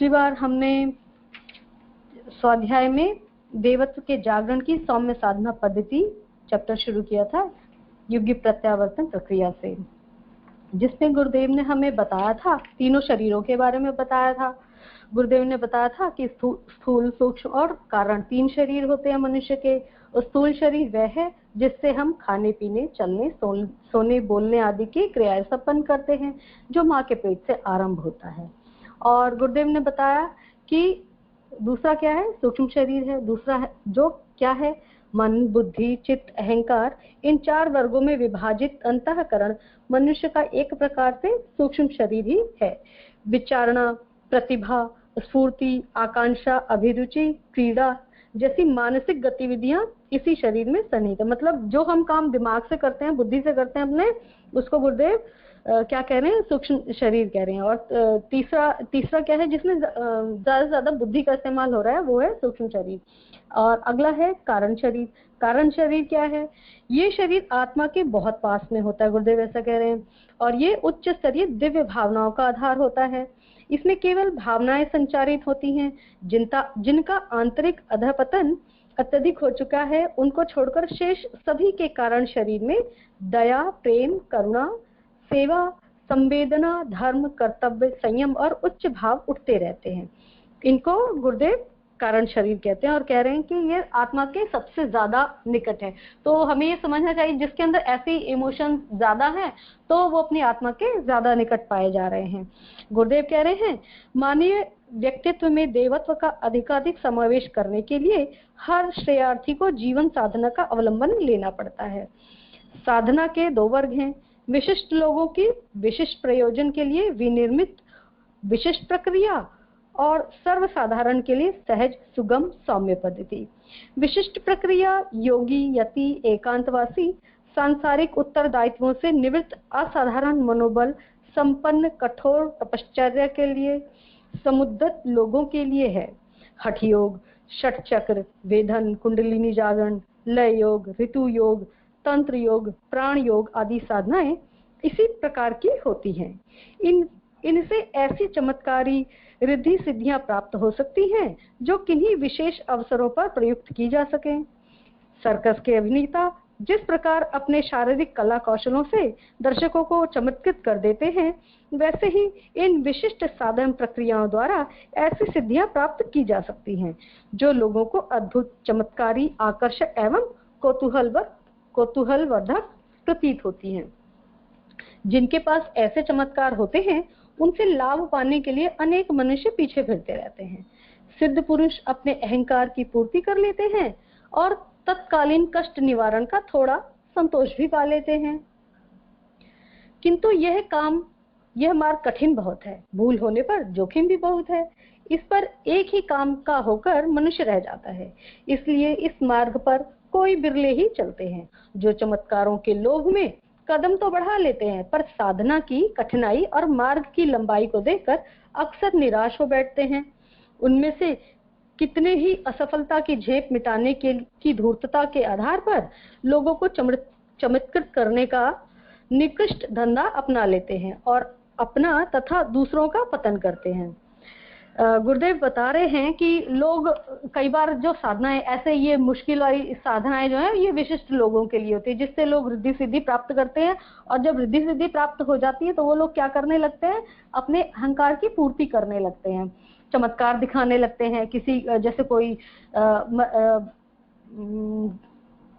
पिछली बार हमने स्वाध्याय में देवत्व के जागरण की सौम्य साधना पद्धति चैप्टर शुरू किया था, युग्य प्रत्यावर्तन प्रक्रिया से, जिसमें गुरुदेव ने हमें बताया था, तीनों शरीरों के बारे में बताया था। गुरुदेव ने बताया था कि स्थूल, सूक्ष्म और कारण 3 शरीर होते हैं मनुष्य के। स्थूल शरीर वह है जिससे हम खाने पीने, चलने, सोने, बोलने आदि की क्रियाएं संपन्न करते हैं, जो माँ के पेट से आरंभ होता है। और गुरुदेव ने बताया कि दूसरा क्या है, सूक्ष्म शरीर है। दूसरा है जो क्या है, मन, बुद्धि, चित्त, अहंकार, इन 4 वर्गों में विभाजित अंतःकरण मनुष्य का एक प्रकार से सूक्ष्म शरीर ही है। विचारणा, प्रतिभा, स्फूर्ति, आकांक्षा, अभिरुचि, क्रीड़ा जैसी मानसिक गतिविधियां इसी शरीर में सन्निहित है। मतलब जो हम काम दिमाग से करते हैं, बुद्धि से करते हैं अपने, उसको गुरुदेव क्या कह रहे हैं, सूक्ष्म शरीर कह रहे हैं। और तीसरा क्या है, जिसमें ज्यादा से ज्यादा बुद्धि का इस्तेमाल हो रहा है, वो है सूक्ष्म शरीर। और अगला है कारण शरीर। कारण शरीर क्या है, ये शरीर आत्मा के बहुत पास में होता है, गुरुदेव ऐसा कह रहे हैं। और ये उच्च स्तरीय दिव्य भावनाओं का आधार होता है। इसमें केवल भावनाएं संचारित होती हैं। जिनका आंतरिक अधःपतन अत्यधिक हो चुका है, उनको छोड़कर शेष सभी के कारण शरीर में दया, प्रेम, करुणा, सेवा, संवेदना, धर्म, कर्तव्य, संयम और उच्च भाव उठते रहते हैं। इनको गुरुदेव कारण शरीर कहते हैं और कह रहे हैं कि ये आत्मा के सबसे ज्यादा निकट है। तो हमें ये समझना चाहिए, जिसके अंदर ऐसी इमोशन ज्यादा है तो वो अपनी आत्मा के ज्यादा निकट पाए जा रहे हैं। गुरुदेव कह रहे हैं, मानवीय व्यक्तित्व में देवत्व का अधिकाधिक समावेश करने के लिए हर श्रेयार्थी को जीवन साधना का अवलंबन लेना पड़ता है। साधना के 2 वर्ग हैं, विशिष्ट लोगों की विशिष्ट प्रयोजन के लिए विनिर्मित विशिष्ट प्रक्रिया और सर्वसाधारण के लिए सहज, सुगम, सौम्य पद्धति। विशिष्ट प्रक्रिया योगी, यति, एकांतवासी, सांसारिक उत्तरदायित्वों से निवृत्त, असाधारण मनोबल संपन्न, कठोर तपश्चर्या के लिए समुद्दत लोगों के लिए है। हठ योग, षट चक्र, वेधन, कुंडलिनी जागरण, लय योग, ऋतु योग, तंत्र योग, प्राण योग आदि साधनाएं इसी प्रकार की होती हैं। इनसे ऐसी चमत्कारी रिद्धि सिद्धियां प्राप्त हो सकती हैं जो किन्हीं विशेष अवसरों पर प्रयुक्त की जा सकें। सर्कस के अभिनेता जिस प्रकार अपने शारीरिक कला कौशलों से दर्शकों को चमत्कृत कर देते हैं, वैसे ही इन विशिष्ट साधन प्रक्रियाओं द्वारा ऐसी सिद्धियां प्राप्त की जा सकती हैं जो लोगों को अद्भुत, चमत्कारी, आकर्षक एवं कौतूहलवर्धक प्रतीत होती हैं। जिनके पास ऐसे चमत्कार होते हैं, उनसे लाभ पाने के लिए अनेक मनुष्य पीछे फिरते रहते हैं। सिद्ध पुरुष अपने अहंकार की पूर्ति कर लेते हैं और तत्कालीन कष्ट निवारण का थोड़ा संतोष भी पा लेते हैं, किंतु यह मार्ग कठिन बहुत है। भूल होने पर जोखिम भी बहुत है। इस पर एक ही काम का होकर मनुष्य रह जाता है। इसलिए इस मार्ग पर कोई बिरले ही चलते हैं, जो चमत्कारों के लोभ में कदम तो बढ़ा लेते हैं, पर साधना की कठिनाई और मार्ग की लंबाई को देखकर अक्सर निराश हो बैठते हैं। उनमें से कितने ही असफलता की झेप मिटाने की धूर्तता के आधार पर लोगों को चमत्कृत करने का निकृष्ट धंधा अपना लेते हैं और अपना तथा दूसरों का पतन करते हैं। गुरुदेव बता रहे हैं कि लोग कई बार जो साधनाएं, ऐसे ये मुश्किल वाली साधनाएं जो है, ये विशिष्ट लोगों के लिए होती है, जिससे लोग रिद्धि सिद्धि प्राप्त करते हैं। और जब रिद्धि सिद्धि प्राप्त हो जाती है तो वो लोग क्या करने लगते हैं, अपने अहंकार की पूर्ति करने लगते हैं, चमत्कार दिखाने लगते हैं। किसी जैसे कोई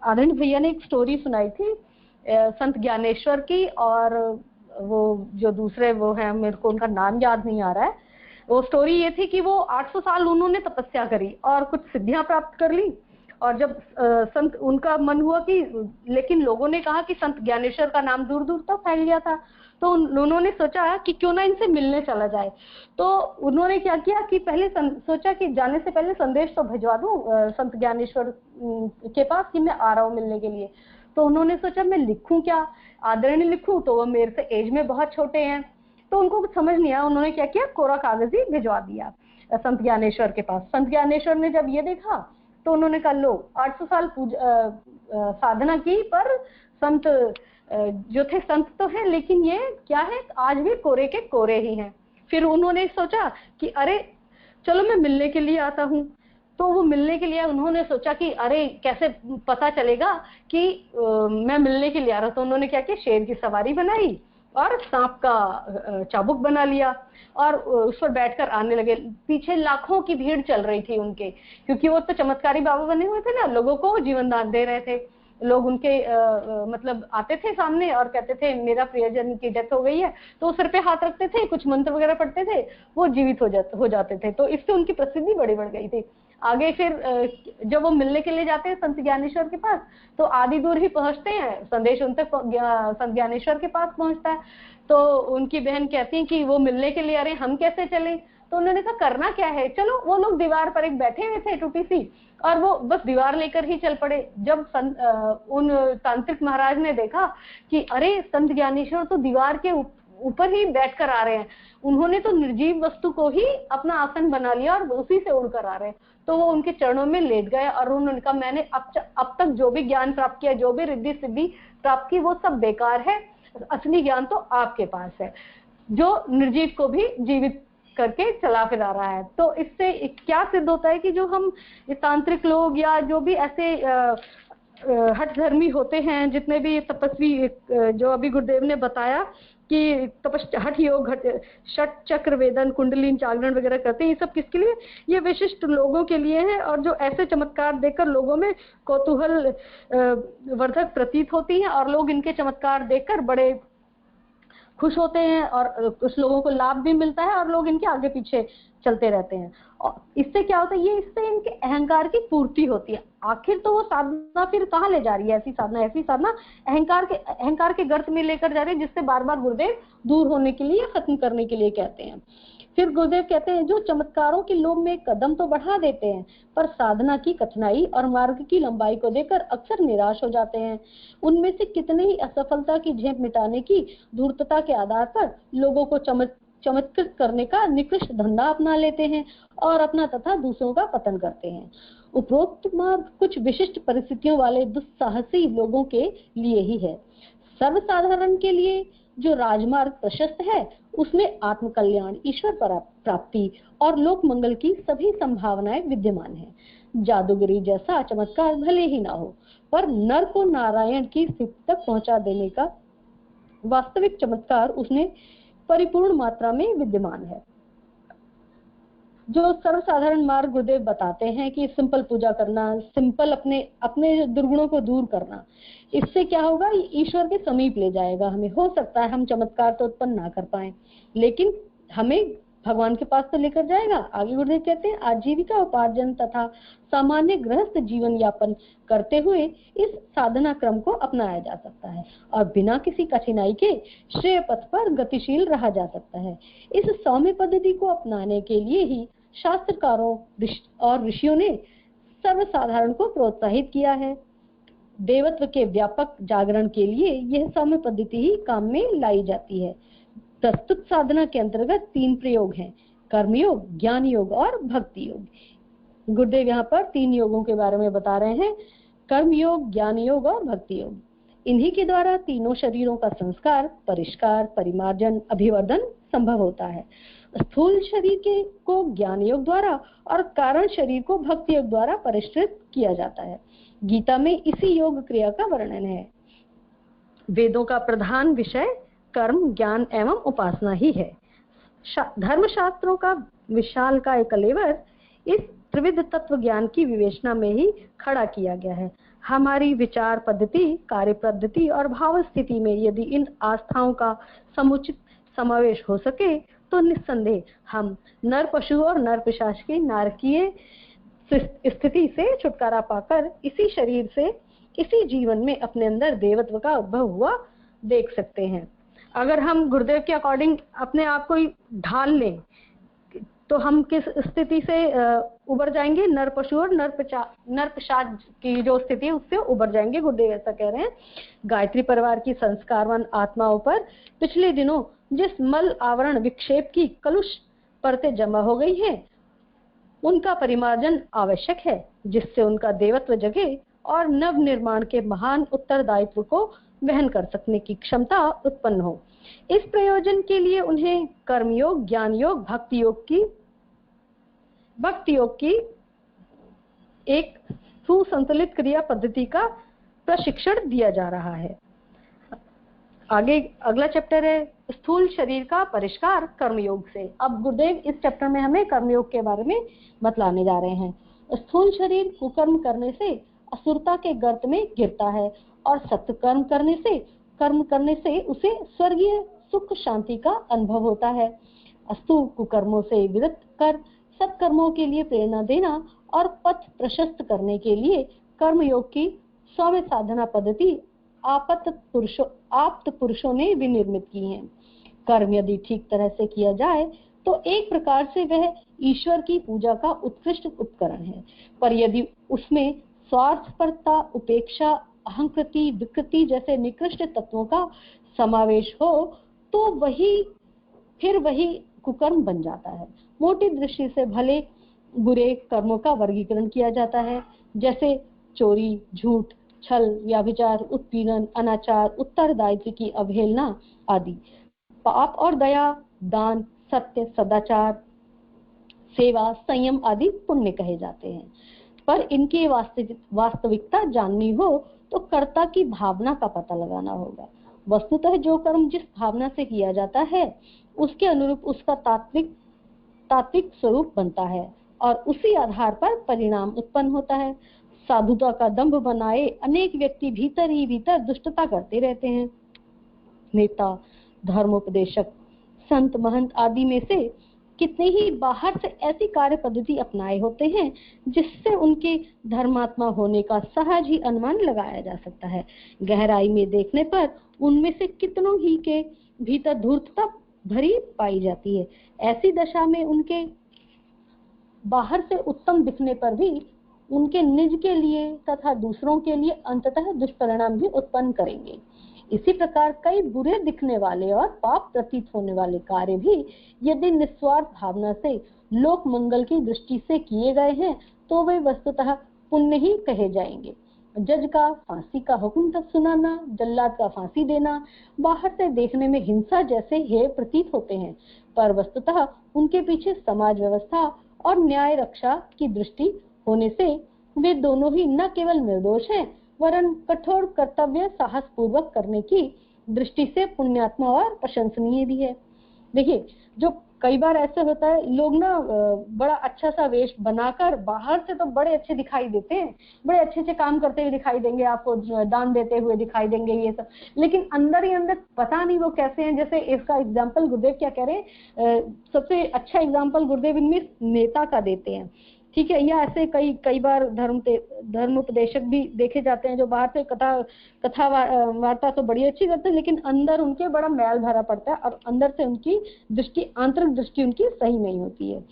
आनंद भैया ने एक स्टोरी सुनाई थी संत ज्ञानेश्वर की, और वो जो दूसरे वो है, मेरे को उनका नाम याद नहीं आ रहा है। वो स्टोरी ये थी कि वो 800 साल उन्होंने तपस्या करी और कुछ सिद्धियां प्राप्त कर ली। और जब संत, उनका मन हुआ कि, लेकिन लोगों ने कहा कि संत ज्ञानेश्वर का नाम दूर दूर तक फैल गया था, तो उन्होंने सोचा कि क्यों ना इनसे मिलने चला जाए। तो उन्होंने क्या किया कि पहले सोचा कि जाने से पहले संदेश तो भिजवा दूं संत ज्ञानेश्वर के पास कि मैं आ रहा हूँ मिलने के लिए। तो उन्होंने सोचा मैं लिखूं क्या, आदरणीय लिखूं, तो वो मेरे से एज में बहुत छोटे हैं, तो उनको कुछ समझ नहीं आया। उन्होंने क्या किया, कोरा कागज ही भिजवा दिया संत ज्ञानेश्वर के पास। संत ज्ञानेश्वर ने जब ये देखा तो उन्होंने कहा, लो 800 साल साधना की, पर संत जो थे संत तो है, लेकिन ये क्या है, आज भी कोरे के कोरे ही हैं। फिर उन्होंने सोचा कि अरे चलो मैं मिलने के लिए आता हूँ। तो वो मिलने के लिए उन्होंने सोचा कि अरे कैसे पता चलेगा कि मैं मिलने के लिए आ रहा हूँ। तो उन्होंने क्या किया, शेर की सवारी बनाई और सांप का चाबुक बना लिया और उस पर बैठकर आने लगे। पीछे लाखों की भीड़ चल रही थी उनके, क्योंकि वो तो चमत्कारी बाबा बने हुए थे ना, लोगों को जीवन दान दे रहे थे। लोग उनके मतलब आते थे सामने और कहते थे मेरा प्रियजन की डेथ हो गई है, तो सर पे हाथ रखते थे, कुछ मंत्र वगैरह पढ़ते थे, वो जीवित हो जाते थे। तो इससे उनकी प्रसिद्धि बड़ी बढ़ गई थी। आगे फिर जब वो मिलने के लिए जाते हैं संत ज्ञानेश्वर के पास, तो आधी दूर ही पहुंचते हैं, संदेश उन तक संत ज्ञानेश्वर के पास पहुंचता है। तो उनकी बहन कहती है कि वो मिलने के लिए, अरे हम कैसे चले। तो उन्होंने कहा करना क्या है, चलो। वो लोग दीवार पर एक बैठे हुए थे टूटी सी, और वो बस दीवार लेकर ही चल पड़े। जब उन तांत्रिक महाराज ने देखा कि अरे संत ज्ञानेश्वर तो दीवार के ऊपर ही बैठकर आ रहे हैं, उन्होंने तो निर्जीव वस्तु को ही अपना आसन बना लिया और उसी से उड़कर आ रहे हैं। तो वो उनके चरणों में लेट गए और उन्होंने कहा मैंने अब तक जो भी ज्ञान प्राप्त किया, जो भी रिद्धि सिद्धि प्राप्त की, वो सब बेकार है। असली ज्ञान तो आपके पास है, जो निर्जीव को भी जीवित करके चला फिर आ रहा है। तो इससे क्या सिद्ध होता है कि जो हम तांत्रिक लोग या जो भी ऐसे हठ धर्मी होते हैं, जितने भी तपस्वी, जो अभी गुरुदेव ने बताया कि हठ योग, षट चक्र वेदन, कुंडलिनी जागरण वगैरह करते हैं, ये सब किसके लिए, ये विशिष्ट लोगों के लिए है। और जो ऐसे चमत्कार देखकर लोगों में कौतूहल वर्धक प्रतीत होती है और लोग इनके चमत्कार देखकर बड़े खुश होते हैं और कुछ लोगों को लाभ भी मिलता है और लोग इनके आगे पीछे चलते रहते हैं। और इससे क्या होता है, ये इससे इनके अहंकार की पूर्ति होती है। आखिर तो वो साधना फिर कहाँ ले जा रही है, ऐसी साधना अहंकार के गर्त में लेकर जा रही है, जिससे बार बार गुरुदेव दूर होने के लिए, खत्म करने के लिए कहते हैं। फिर गुरुदेव कहते हैं जो चमत्कारों के लोभ में कदम तो बढ़ा देते हैं, पर साधना की कठिनाई और मार्ग की लंबाई को देखकर अक्सर निराश हो जाते हैं। उनमें से कितने ही असफलता की झेप मिटाने की धूर्तता के आधार पर लोगों को चमत्कृत करने का निकृष्ट धंधा अपना लेते हैं और अपना तथा दूसरों का पतन करते हैं। उपरोक्त मार्ग कुछ विशिष्ट परिस्थितियों वाले दुस्साहसी लोगों के लिए ही है। सर्वसाधारण के लिए जो राजमार्ग प्रशस्त है, उसमें आत्म कल्याण, ईश्वर प्राप्ति और लोक मंगल की सभी संभावनाएं विद्यमान हैं। जादूगरी जैसा चमत्कार भले ही ना हो, पर नर को नारायण की स्थिति तक पहुंचा देने का वास्तविक चमत्कार उसमें परिपूर्ण मात्रा में विद्यमान है। जो सर्वसाधारण मार्ग गुरुदेव बताते हैं कि सिंपल पूजा करना, सिंपल अपने दुर्गुणों को दूर करना, इससे क्या होगा, ईश्वर के समीप ले जाएगा हमें। हो सकता है हम चमत्कार तो उत्पन्न ना कर पाए, लेकिन हमें भगवान के पास तो लेकर जाएगा। आगे गुरुदेव कहते हैं आजीविका उपार्जन तथा सामान्य गृहस्थ जीवन यापन करते हुए इस साधना क्रम को अपनाया जा सकता है और बिना किसी कठिनाई के श्रेय पथ पर गतिशील रहा जा सकता है। इस सौम्य पद्धति को अपनाने के लिए ही शास्त्रकारों और ऋषियों ने सर्वसाधारण को प्रोत्साहित किया है। देवत्व के व्यापक जागरण के लिए यह सौम्य पद्धति ही काम में लाई जाती है। प्रस्तुत साधना के अंतर्गत 3 प्रयोग हैं, कर्मयोग, ज्ञान योग और भक्ति योग। गुरुदेव यहाँ पर 3 योगों के बारे में बता रहे हैं, कर्म योग, ज्ञान योग और भक्ति योग। इन्हीं के द्वारा तीनों शरीरों का संस्कार, परिष्कार, परिमार्जन, अभिवर्धन संभव होता है। स्थूल शरीर को ज्ञान योग द्वारा और कारण शरीर को भक्ति योग द्वारा परिष्कृत किया जाता है। गीता में इसी योग क्रिया का वर्णन है। वेदों का प्रधान विषय कर्म, ज्ञान एवं उपासना ही है। धर्मशास्त्रों का विशाल का एक कलेवर इस त्रिविध तत्व ज्ञान की विवेचना में ही खड़ा किया गया है। हमारी विचार पद्धति, कार्य पद्धति और भाव स्थिति में यदि इन आस्थाओं का समुचित समावेश हो सके तो निस्संदेह हम नर पशु और नर पिशाच की नारकीय स्थिति से छुटकारा पाकर इसी शरीर से, इसी जीवन में अपने अंदर देवत्व का उद्भव हुआ देख सकते हैं। अगर हम गुरुदेव के अकॉर्डिंग अपने आप को ढाल लें तो हम किस स्थिति से उबर जाएंगे, नर पशु और नर पिशाच की जो स्थिति है उससे उबर जाएंगे। गुरुदेव ऐसा कह रहे हैं। गायत्री परिवार की संस्कारवान आत्माओं पर पिछले दिनों जिस मल आवरण विक्षेप की कलुष परतें जमा हो गई हैं, उनका परिमार्जन आवश्यक है, जिससे उनका देवत्व जगे और नव निर्माण के महान उत्तरदायित्व को वहन कर सकने की क्षमता उत्पन्न हो। इस प्रयोजन के लिए उन्हें कर्मयोग, ज्ञान योग, भक्ति योग की भक्ति योग की एक सुसंतुलित क्रिया पद्धति का प्रशिक्षण दिया जा रहा है। आगे अगला चैप्टर है स्थूल शरीर का परिष्कार कर्मयोग से। अब गुरुदेव इस चैप्टर में हमें कर्मयोग के बारे में बतलाने जा रहे हैं। स्थूल शरीर कुकर्म करने से असुरता के गर्त में गिरता है और सत्कर्म करने से उसे स्वर्गीय सुख शांति का अनुभव होता है। अस्तु कुकर्मों से विरत कर सत्कर्मों के लिए प्रेरणा देना और पथ प्रशस्त करने के लिए कर्मयोग की सौम्य साधना पद्धति आप्त पुरुषों ने विनिर्मित की है। कर्म यदि ठीक तरह से किया जाए तो एक प्रकार से वह ईश्वर की पूजा का उत्कृष्ट उपकरण है, पर यदि उसमें स्वार्थपरता, उपेक्षा, अहंकृति, विकृति जैसे निकृष्ट तत्वों का समावेश हो तो फिर वही कुकर्म बन जाता है। मोटी दृष्टि से भले बुरे कर्मों का वर्गीकरण किया जाता है, जैसे चोरी, झूठ, छल, व्यभिचार, उत्पीड़न, अनाचार, उत्तरदायित्व की अवहेलना आदि। पाप और दया, दान, सत्य, सदाचार, सेवा, संयम आदि पुण्य कहे जाते हैं। पर इनकी वास्तविकता जाननी हो तो कर्ता की भावना का पता लगाना होगा। वस्तुतः जो कर्म जिस भावना से किया जाता है उसके अनुरूप उसका तात्विक स्वरूप बनता है और उसी आधार पर परिणाम उत्पन्न होता है। साधुता का दंभ बनाए अनेक व्यक्ति भीतर ही भीतर दुष्टता करते रहते हैं। नेता, धर्मोपदेशक, संत, महंत आदि में से कितने ही बाहर से ऐसी कार्य पद्धति अपनाए होते हैं जिससे उनके धर्मात्मा होने का सहज ही अनुमान लगाया जा सकता है। गहराई में देखने पर उनमें से कितनों ही के भीतर धूर्तता भरी पाई जाती है। ऐसी दशा में उनके बाहर से उत्तम दिखने पर भी उनके निज के लिए तथा दूसरों के लिए अंततः दुष्परिणाम भी उत्पन्न करेंगे। इसी प्रकार कई बुरे दिखने वाले और पाप प्रतीत होने वाले कार्य भी यदि निस्वार्थ भावना से लोक मंगल की दृष्टि से किए गए हैं तो वे वस्तुतः पुण्य ही कहे जाएंगे। जज का फांसी का हुक्म तक सुनाना, जल्लाद का फांसी देना बाहर से देखने में हिंसा जैसे हेय प्रतीत होते हैं, पर वस्तुतः उनके पीछे समाज व्यवस्था और न्याय रक्षा की दृष्टि होने से वे दोनों ही न केवल निर्दोष हैं वरन कठोर कर्तव्य साहस पूर्वक करने की दृष्टि से पुण्यात्मा और प्रशंसनीय भी है। देखिए, जो कई बार ऐसे होता है, लोग ना बड़ा अच्छा सा वेश बनाकर बाहर से तो बड़े अच्छे दिखाई देते हैं, बड़े अच्छे अच्छे काम करते हुए दिखाई देंगे, आपको दान देते हुए दिखाई देंगे, ये सब, लेकिन अंदर ही अंदर पता नहीं वो कैसे हैं। जैसे इसका एग्जाम्पल गुरुदेव क्या कह रहे हैं, सबसे अच्छा एग्जाम्पल गुरुदेव इनमें नेता का देते हैं, ठीक है। या ऐसे कई बार धर्मोपदेशक भी देखे जाते हैं जो बाहर से कथा वार्ता तो बड़ी अच्छी करते हैं लेकिन अंदर उनके बड़ा मैल भरा पड़ता है और अंदर से उनकी दृष्टि, आंतरिक दृष्टि उनकी सही नहीं होती है।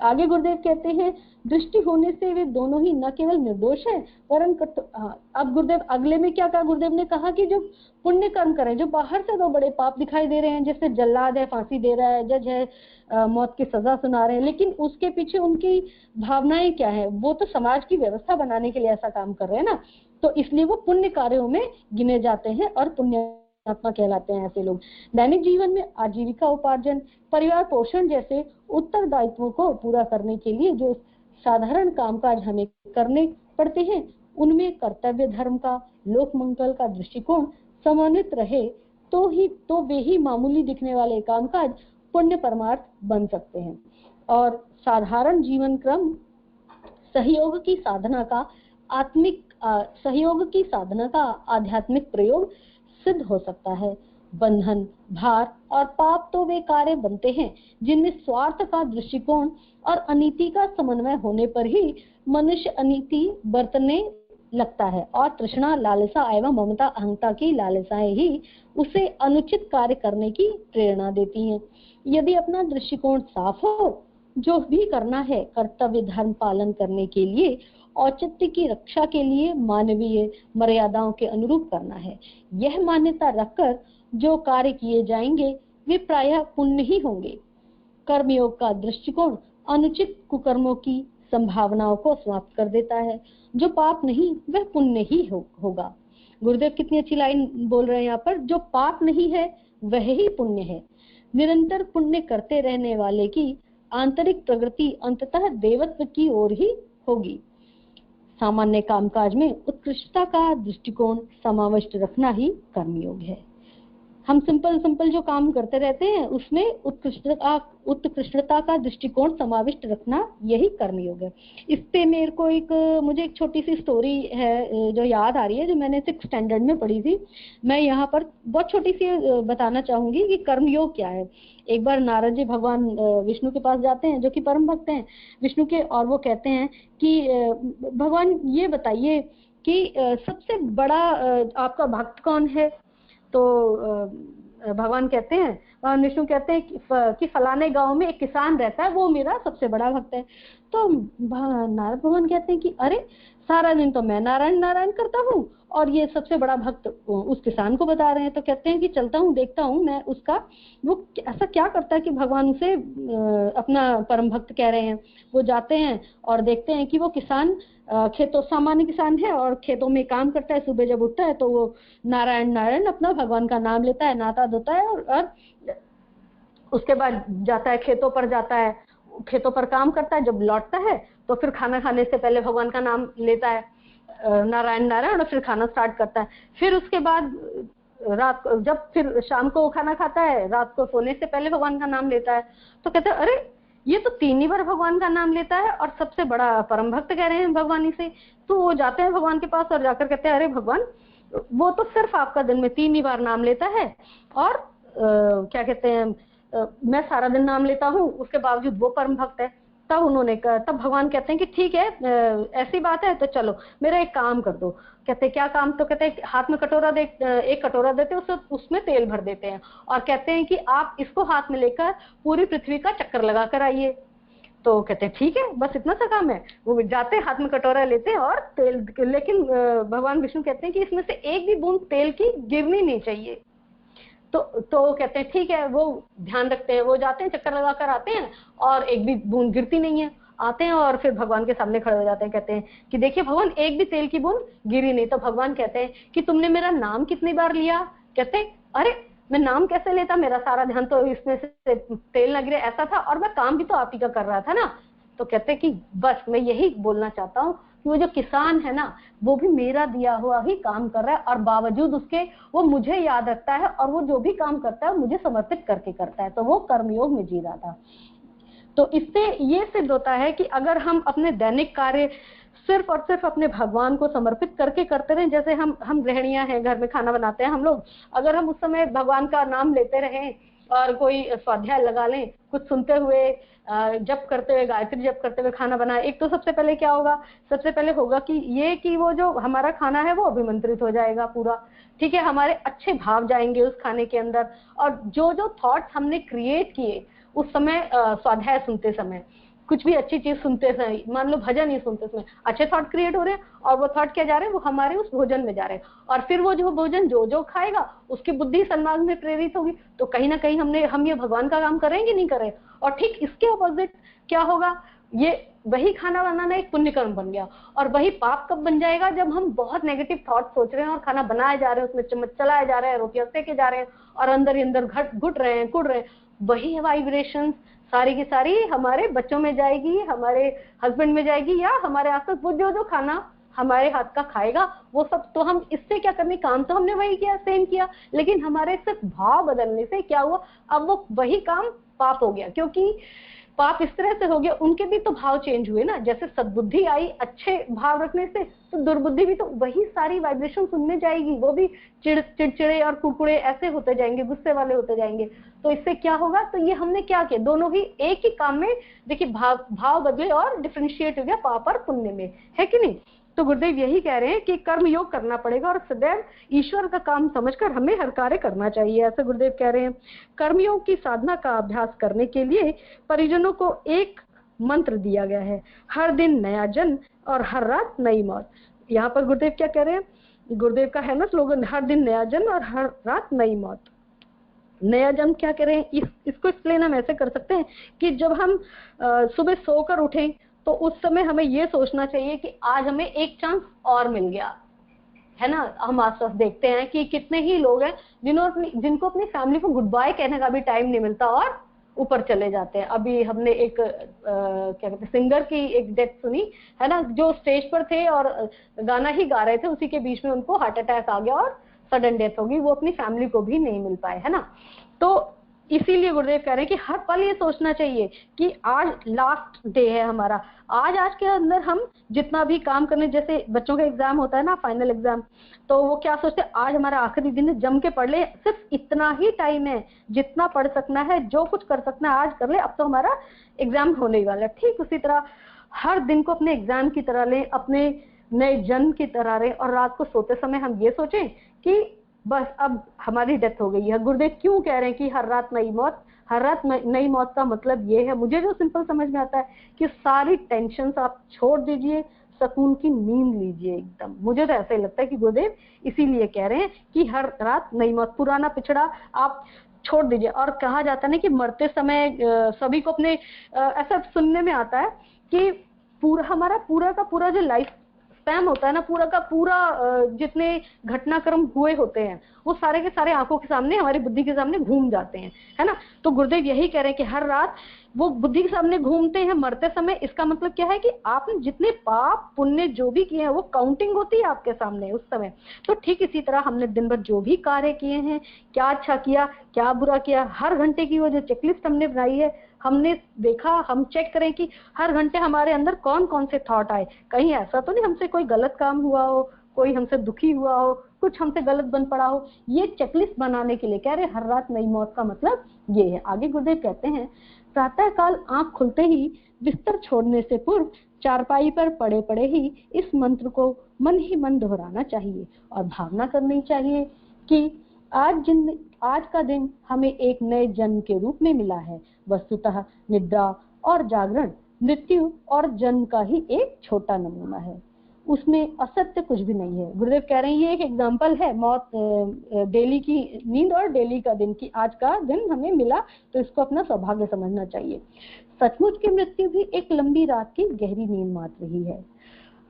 आगे गुरुदेव कहते हैं, दृष्टि होने से वे दोनों ही न केवल निर्दोष हैं वरन अब गुरुदेव अगले में क्या कहा, गुरुदेव ने कहा कि जो पुण्य कर्म करें, जो बाहर से तो बड़े पाप दिखाई दे रहे हैं, जैसे जल्लाद है फांसी दे रहा है, जज है मौत की सजा सुना रहे हैं, लेकिन उसके पीछे उनकी भावनाएं क्या है, वो तो समाज की व्यवस्था बनाने के लिए ऐसा काम कर रहे हैं ना, तो इसलिए वो पुण्य कार्यों में गिने जाते हैं और पुण्य आत्मा कहलाते हैं ऐसे लोग। दैनिक जीवन में आजीविका उपार्जन, परिवार पोषण जैसे उत्तरदायित्वों को पूरा करने के लिए जो साधारण कामकाज हमें करने पड़ते हैं उनमें कर्तव्य धर्म का, लोक मंगल का दृष्टिकोण समन्वित रहे तो वे ही मामूली दिखने वाले कामकाज पुण्य परमार्थ बन सकते हैं और साधारण जीवन क्रम सहयोग की साधना का आध्यात्मिक प्रयोग सिद्ध हो सकता है। बंधन, भार और पाप तो वे कार्य बनते हैं जिनमें स्वार्थ का दृष्टिकोण और अनीति का समन्वय होने पर ही मनुष्य अनीति बरतने लगता है और तृष्णा, लालसा एवं ममता, अहंता की लालसाएं ही उसे अनुचित कार्य करने की प्रेरणा देती हैं। यदि अपना दृष्टिकोण साफ हो, जो भी करना है कर्तव्य धर्म पालन करने के लिए, औचित्य की रक्षा के लिए मानवीय मर्यादाओं के अनुरूप करना है, यह मान्यता रखकर जो कार्य किए जाएंगे वे प्रायः पुण्य ही होंगे। कर्मयोग का दृष्टिकोण अनुचित कुकर्मों की संभावनाओं को समाप्त कर देता है। जो पाप नहीं वह पुण्य ही होगा। गुरुदेव कितनी अच्छी लाइन बोल रहे हैं यहाँ पर, जो पाप नहीं है वह ही पुण्य है। निरंतर पुण्य करते रहने वाले की आंतरिक प्रगति अंततः देवत्व की ओर ही होगी। सामान्य कामकाज में उत्कृष्टता का दृष्टिकोण समाविष्ट रखना ही कर्मयोग है। हम सिंपल जो काम करते रहते हैं उसमें उत्कृष्टता का दृष्टिकोण समाविष्ट रखना यही कर्मयोग है। इस पे मेरे को मुझे एक छोटी सी स्टोरी है जो याद आ रही है, जो मैंने 6th स्टैंडर्ड में पढ़ी थी। मैं यहाँ पर बहुत छोटी सी बताना चाहूंगी कि कर्मयोग क्या है। एक बार नारद जी भगवान विष्णु के पास जाते हैं, जो कि परम भक्त हैं विष्णु के, और वो कहते हैं कि भगवान ये बताइए कि सबसे बड़ा आपका भक्त कौन है। तो भगवान कहते हैं, भगवान विष्णु कहते हैं कि फलाने गांव में एक किसान रहता है, वो मेरा सबसे बड़ा भक्त है। तो नारद भगवान कहते हैं कि अरे सारा दिन तो मैं नारायण नारायण करता हूँ और ये सबसे बड़ा भक्त उस किसान को बता रहे हैं। तो कहते हैं कि चलता हूँ, देखता हूँ मैं उसका, वो ऐसा क्या करता है कि भगवान उसे अपना परम भक्त कह रहे हैं। वो जाते हैं और देखते हैं कि वो किसान खेतों, सामान्य किसान है और खेतों में काम करता है। सुबह जब उठता है तो वो नारायण नारायण अपना भगवान का नाम लेता है, नहाता धोता है और उसके बाद जाता है खेतों पर, जाता है खेतों पर काम करता है। जब लौटता है तो फिर खाना खाने से पहले भगवान का नाम लेता है, नारायण नारायण, और फिर खाना स्टार्ट करता है। फिर उसके बाद रात को, जब फिर शाम को खाना खाता है, रात को सोने से पहले भगवान का नाम लेता है। तो कहते हैं अरे ये तो 3 ही बार भगवान का नाम लेता है और सबसे बड़ा परम भक्त कह रहे हैं भगवान इसे। तो वो जाते हैं भगवान के पास और जाकर कहते हैं अरे भगवान, वो तो सिर्फ आपका दिन में 3 ही बार नाम लेता है और क्या कहते हैं मैं सारा दिन नाम लेता हूँ, उसके बावजूद वो परम भक्त है। तब भगवान कहते हैं कि ठीक है, ऐसी बात है तो चलो मेरा एक काम कर दो। कहते हैं क्या काम। तो कहते हैं हाथ में कटोरा दे, एक कटोरा देते हैं, उसमें तेल भर देते हैं और कहते हैं कि आप इसको हाथ में लेकर पूरी पृथ्वी का चक्कर लगा कर आइए। तो कहते हैं ठीक है, बस इतना सा काम है। वो जाते हैं, हाथ में कटोरा लेते हैं और तेल, लेकिन भगवान विष्णु कहते हैं कि इसमें से एक भी बूंद तेल की गिरनी नहीं चाहिए। तो कहते हैं ठीक है, वो ध्यान रखते हैं। वो जाते हैं, चक्कर लगा कर आते हैं और एक भी बूंद गिरती नहीं है। आते हैं और फिर भगवान के सामने खड़े हो जाते हैं, कहते हैं कि देखिए भगवान, एक भी तेल की बूंद गिरी नहीं। तो भगवान कहते हैं कि तुमने मेरा नाम कितनी बार लिया। कहते हैं अरे मैं नाम कैसे लेता, मेरा सारा ध्यान तो इसमें से तेल न गिरे ऐसा था, और मैं काम भी तो आप ही का कर रहा था ना। तो कहते हैं कि बस मैं यही बोलना चाहता हूँ कि वो जो किसान है ना, वो भी मेरा दिया हुआ ही काम कर रहा है और बावजूद उसके वो मुझे याद रखता है और वो जो भी काम करता है मुझे समर्पित करके करता है। तो वो कर्मयोग में जी रहा था। तो इससे ये सिद्ध होता है कि अगर हम अपने दैनिक कार्य सिर्फ और सिर्फ अपने भगवान को समर्पित करके करते रहे, जैसे हम गृहिणियां हैं, घर में खाना बनाते हैं हम लोग, अगर हम उस समय भगवान का नाम लेते रहें और कोई स्वाध्याय लगा लें, कुछ सुनते हुए, जप करते हुए, गायत्री जप करते हुए खाना बनाए, एक तो सबसे पहले क्या होगा, सबसे पहले होगा कि वो जो हमारा खाना है वो अभिमंत्रित हो जाएगा पूरा। ठीक है, हमारे अच्छे भाव जाएंगे उस खाने के अंदर, और जो जो थॉट्स हमने क्रिएट किए उस समय, स्वाध्याय सुनते समय, कुछ भी अच्छी चीज सुनते समय, मान लो भजन ही सुनते समय अच्छे थॉट क्रिएट हो रहे हैं, और वो थॉट क्या जा रहे हैं, वो हमारे उस भोजन में जा रहे हैं, और फिर वो जो भोजन जो खाएगा उसकी बुद्धि सन्मार्ग में प्रेरित होगी। तो कहीं ना कहीं हम ये भगवान का काम करेंगे, नहीं करें। और ठीक इसके अपोजिट क्या होगा, ये वही खाना बनाना एक पुण्य कर्म बन गया, और वही पाप कब बन जाएगा, जब हम बहुत नेगेटिव थॉट सोच रहे हैं और खाना बनाए जा रहे हैं, उसमें चम्मच चलाए जा रहे हैं, रोटियां सेके जा रहे हैं और अंदर ही अंदर घुट रहे हैं, कुड़ रहे हैं। वही वाइब्रेशन सारी की सारी हमारे बच्चों में जाएगी, हमारे हस्बैंड में जाएगी, या हमारे आसपास वो जो खाना हमारे हाथ का खाएगा वो सब। तो हम इससे क्या करने, काम तो हमने वही किया, सेम किया, लेकिन हमारे सिर्फ भाव बदलने से क्या हुआ, अब वो वही काम पाप हो गया। क्योंकि पाप इस तरह से हो गया, उनके भी तो भाव चेंज हुए ना। जैसे सद्बुद्धि आई अच्छे भाव रखने से, तो दुर्बुद्धि भी तो वही सारी वाइब्रेशन सुनने जाएगी, वो भी चिड़चिड़े और कुड़कुड़े ऐसे होते जाएंगे, गुस्से वाले होते जाएंगे। तो इससे क्या होगा, तो ये हमने क्या किया, दोनों ही एक ही काम में देखिए भाव बदले और डिफरेंशिएट हो गया पाप और पुण्य में, है कि नहीं। तो गुरुदेव यही कह रहे हैं कि कर्म योग करना पड़ेगा और सदैव ईश्वर का काम समझकर हमें हर कार्य करना चाहिए, ऐसे गुरुदेव कह रहे हैं। कर्मयोग की साधना का अभ्यास करने के लिए परिजनों को एक मंत्र दिया गया है, हर दिन नया जन्म और हर रात नई मौत। यहाँ पर गुरुदेव क्या कह रहे हैं, गुरुदेव का है ना स्लोगन, हर दिन नया जन्म और हर रात नई मौत। नया जन्म क्या कह रहे हैं, इसको एक्सप्लेन हम ऐसे कर सकते हैं कि जब हम सुबह सोकर उठें तो उस समय हमें ये सोचना चाहिए कि आज हमें एक चांस और मिल गया है ना। हम आसपास देखते हैं कि कितने ही लोग हैं जिनको अपनी फैमिली को गुड बाय कहने का भी टाइम नहीं मिलता और ऊपर चले जाते हैं। अभी हमने एक क्या कहते हैं सिंगर की एक डेथ सुनी है ना, जो स्टेज पर थे और गाना ही गा रहे थे, उसी के बीच में उनको हार्ट अटैक आ गया और सडन डेथ हो गई, वो अपनी फैमिली को भी नहीं मिल पाए, है ना। तो इसीलिए गुरुदेव कह रहे हैं कि हर पल ये सोचना चाहिए कि आज लास्ट डे है हमारा, आज के अंदर हम जितना भी काम करने, जैसे बच्चों का एग्जाम होता है ना, फाइनल एग्जाम, तो वो क्या सोचते हैं, आज हमारा आखिरी दिन है, जम के पढ़ ले, सिर्फ इतना ही टाइम है, जितना पढ़ सकना है, जो कुछ कर सकना है आज कर ले, अब तो हमारा एग्जाम होने ही वाला है। ठीक उसी तरह हर दिन को अपने एग्जाम की तरह लें, अपने नए जन्म की तरह लें, और रात को सोते समय हम ये सोचें कि बस अब हमारी डेथ हो गई है। गुरुदेव क्यों कह रहे हैं कि हर रात नई मौत, हर रात नई मौत का मतलब ये है, मुझे जो सिंपल समझ में आता है कि सारी टेंशन आप छोड़ दीजिए, सुकून की नींद लीजिए एकदम। मुझे तो ऐसा ही लगता है कि गुरुदेव इसीलिए कह रहे हैं कि हर रात नई मौत, पुराना पिछड़ा आप छोड़ दीजिए। और कहा जाता है ना कि मरते समय सभी को अपने ऐसा सुनने में आता है कि हमारा पूरा का पूरा जो लाइफ स्पैन होता है ना, पूरा का पूरा जितने घटनाक्रम हुए होते हैं वो सारे के सारे आंखों के सामने, हमारी बुद्धि के सामने घूम जाते हैं, है ना। तो गुरुदेव यही कह रहे हैं कि हर रात वो बुद्धि के सामने घूमते हैं मरते समय। इसका मतलब क्या है कि आपने जितने पाप पुण्य जो भी किए हैं वो काउंटिंग होती है आपके सामने उस समय। तो ठीक इसी तरह हमने दिन भर जो भी कार्य किए हैं, क्या अच्छा किया क्या बुरा किया, हर घंटे की वो जो चेकलिस्ट हमने बनाई है, हमने देखा, हम चेक करें कि हर घंटे हमारे अंदर कौन कौन से थॉट आए। कहीं ऐसा तो नहीं हमसे कोई गलत काम हुआ हो, कोई हमसे दुखी हुआ हो, कुछ हमसे गलत बन पड़ा हो। ये चेकलिस्ट बनाने के लिए कह रहे हर रात नई मौत का मतलब ये है। आगे गुरुदेव कहते हैं, प्रातः काल आंख खुलते ही बिस्तर छोड़ने से पूर्व चारपाई पर पड़े पड़े ही इस मंत्र को मन ही मन दोहराना चाहिए और भावना करनी चाहिए कि आज का दिन हमें एक नए जन्म के रूप में मिला है। वस्तुतः निद्रा और जागरण मृत्यु और जन्म का ही एक छोटा नमूना है, उसमें असत्य कुछ भी नहीं है। गुरुदेव कह रहे हैं ये एक एग्जाम्पल है, मौत डेली की नींद और डेली का दिन की आज का दिन हमें मिला, तो इसको अपना सौभाग्य समझना चाहिए। सचमुच की मृत्यु भी एक लंबी रात की गहरी नींद मात्र ही है।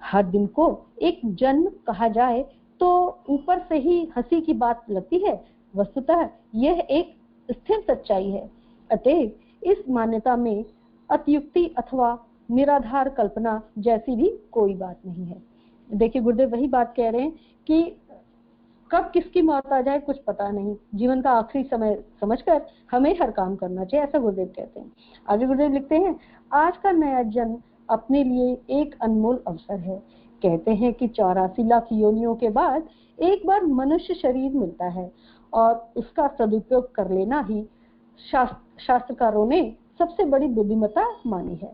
हर दिन को एक जन्म कहा जाए तो ऊपर से ही हंसी की बात लगती है, वस्तुतः यह एक स्थिर सच्चाई है। अतएव इस मान्यता में अतियुक्ति अथवा निराधार कल्पना जैसी भी कोई बात नहीं है। देखिए गुरुदेव वही बात कह रहे हैं कि कब किसकी मौत आ जाए कुछ पता नहीं, जीवन का आखिरी समय समझकर हमें हर काम करना चाहिए, ऐसा गुरुदेव कहते हैं। आगे गुरुदेव लिखते हैं, आज का नया जन्म अपने लिए एक अनमोल अवसर है। कहते हैं कि 84 लाख योनियों के बाद एक बार मनुष्य शरीर मिलता है और उसका सदुपयोग कर लेना ही शास्त्रकारों ने सबसे बड़ी बुद्धिमत्ता मानी है।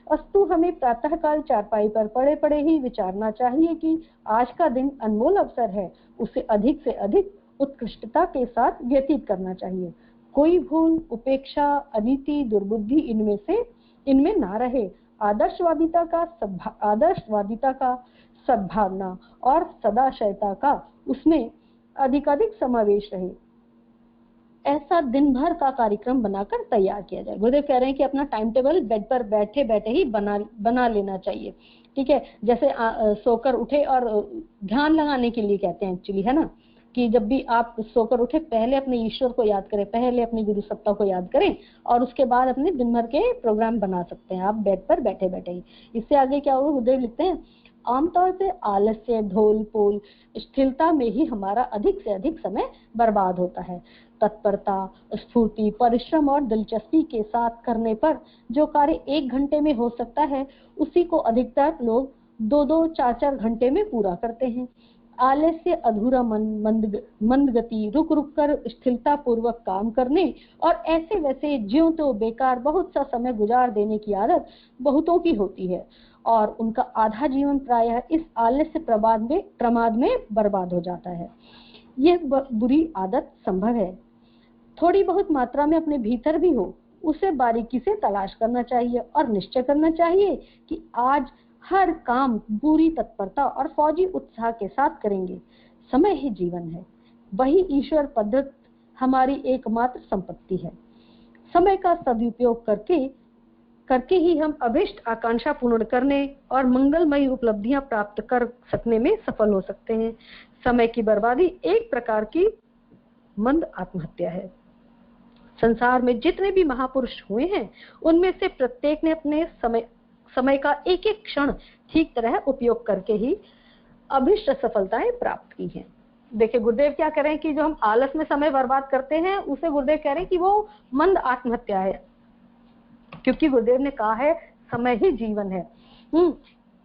अस्तु हमें प्रातःकाल चारपाई पर पड़े पड़े ही विचारना चाहिए कि आज का दिन अनमोल अवसर है, उसे अधिक से अधिक उत्कृष्टता के साथ व्यतीत करना चाहिए। कोई भूल, उपेक्षा, अनीति, दुर्बुद्धि इनमें ना रहे। आदर्शवादिता का सद्भावना और सदाशयता का उसमें अधिकाधिक समावेश रहे। ऐसा दिन भर का कार्यक्रम बनाकर तैयार किया जाए। गुरुदेव कह रहे हैं कि अपना टाइम टेबल बेड पर बैठे बैठे ही बना लेना चाहिए। ठीक है, जैसे सोकर उठे और ध्यान लगाने के लिए कहते हैं एक्चुअली, है ना, कि जब भी आप सोकर उठे पहले अपने ईश्वर को याद करें, पहले अपनी गुरु सत्ता को याद करें और उसके बाद अपने दिन भर के प्रोग्राम बना सकते हैं आप बेड पर बैठे बैठे ही। इससे आगे क्या होगा, गुरुदेव लिखते हैं, आमतौर से आलस्य, धोल पोल, स्थिरता में ही हमारा अधिक से अधिक समय बर्बाद होता है। तत्परता, स्फूर्ति, परिश्रम और दिलचस्पी के साथ करने पर जो कार्य 1 घंटे में हो सकता है उसी को अधिकतर लोग 2-2, 4-4 घंटे में पूरा करते हैं। आलस्य, अधूरा मंद गति, रुक रुक कर स्थिरता पूर्वक काम करने और ऐसे वैसे ज्यों तो बेकार बहुत सा समय गुजार देने की आदत बहुतों की होती है और उनका आधा जीवन प्रायः इस आलस्य प्रमाद में बर्बाद हो जाता है। यह बुरी आदत संभव है, थोड़ी बहुत मात्रा में अपने भीतर भी हो, उसे बारीकी से तलाश करना चाहिए और निश्चय करना चाहिए कि आज हर काम पूरी तत्परता और फौजी उत्साह के साथ करेंगे। समय ही जीवन है, वही ईश्वर पद्धत हमारी एकमात्र संपत्ति है। समय का सदुपयोग करके ही हम अभिष्ट आकांक्षा पूर्ण करने और मंगलमयी उपलब्धियां प्राप्त कर सकने में सफल हो सकते हैं। समय की बर्बादी एक प्रकार की मंद आत्महत्या है। संसार में जितने भी महापुरुष हुए हैं उनमें से प्रत्येक ने अपने समय का एक एक क्षण ठीक तरह उपयोग करके ही अभिष्ट सफलताएं प्राप्त की हैं। देखिए गुरुदेव क्या कह रहे हैं कि जो हम आलस में समय बर्बाद करते हैं उसे गुरुदेव कह रहे हैं कि वो मंद आत्महत्या है, क्योंकि गुरुदेव ने कहा है समय ही जीवन है।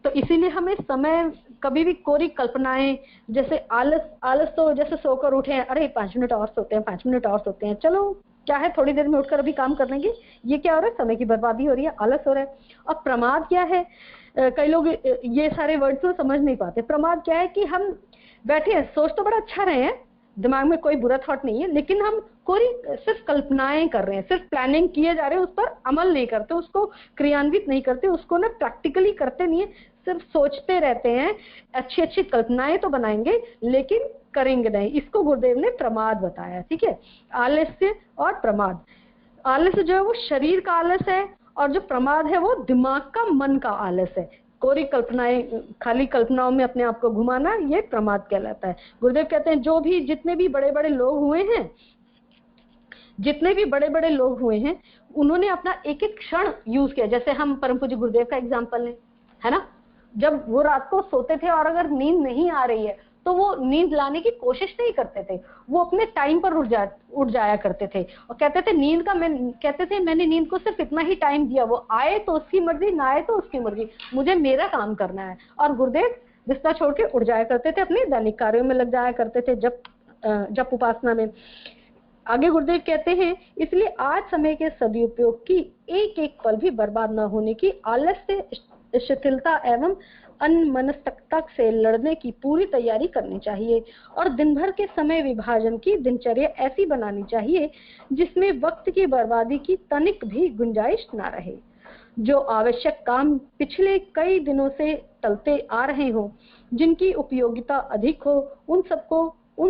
तो इसीलिए हमें समय कभी भी कोरी कल्पनाएं, जैसे आलस तो जैसे सोकर उठे हैं, अरे 5 मिनट और सोते हैं, 5 मिनट और सोते हैं, चलो क्या है थोड़ी देर में उठकर अभी काम कर लेंगे, ये क्या हो रहा है, समय की बर्बादी हो रही है, आलस हो रहा है। और प्रमाद क्या है, कई लोग ये सारे वर्ड्स को समझ नहीं पाते। प्रमाद क्या है कि हम बैठे हैं, सोच तो बड़ा अच्छा रहे हैं, दिमाग में कोई बुरा थॉट नहीं है, लेकिन हम कोई सिर्फ कल्पनाएं कर रहे हैं, सिर्फ प्लानिंग किए जा रहे हैं, उस पर अमल नहीं करते, उसको क्रियान्वित नहीं करते, उसको ना प्रैक्टिकली करते नहीं है, सिर्फ सोचते रहते हैं। अच्छी अच्छी कल्पनाएं तो बनाएंगे लेकिन करेंगे नहीं, इसको गुरुदेव ने प्रमाद बताया। ठीक है, आलस्य और प्रमाद। आलस्य जो है वो शरीर का आलस है और जो प्रमाद है वो दिमाग का, मन का आलस है। कोरी कल्पनाएं, खाली कल्पनाओं में अपने आप को घुमाना, ये प्रमाद कहलाता है। गुरुदेव कहते हैं जो भी जितने भी बड़े बड़े लोग हुए हैं उन्होंने अपना एक एक क्षण यूज किया। जैसे हम परम पूज्य गुरुदेव का एग्जाम्पल लें, है ना, जब वो रात को सोते थे और अगर नींद नहीं आ रही है तो वो नींद लाने की कोशिश नहीं करते थे, वो अपने टाइम पर उठ जाया करते थे और कहते थे मैंने नींद को सिर्फ इतना ही टाइम दिया, वो आए तो उसकी मर्जी, ना आए तो उसकी मर्जी, मुझे मेरा काम करना है। और गुरुदेव बिस्तर छोड़ के उठ जाया करते थे, अपने दैनिक कार्यों में लग जाया करते थे, जब उपासना में। आगे गुरुदेव कहते हैं, इसलिए आज समय के सदुपयोग की एक एक पल भी बर्बाद न होने की, आलस्य, शिथिलता एवं अनमनस्कता से लड़ने की पूरी तैयारी करनी चाहिए और दिन भर के समय विभाजन की दिनचर्या ऐसी बनानी चाहिए जिसमें वक्त की बर्बादी की तनिक भी गुंजाइश ना रहे। जो आवश्यक काम पिछले कई दिनों से टलते आ रहे हों, जिनकी उपयोगिता अधिक हो, उन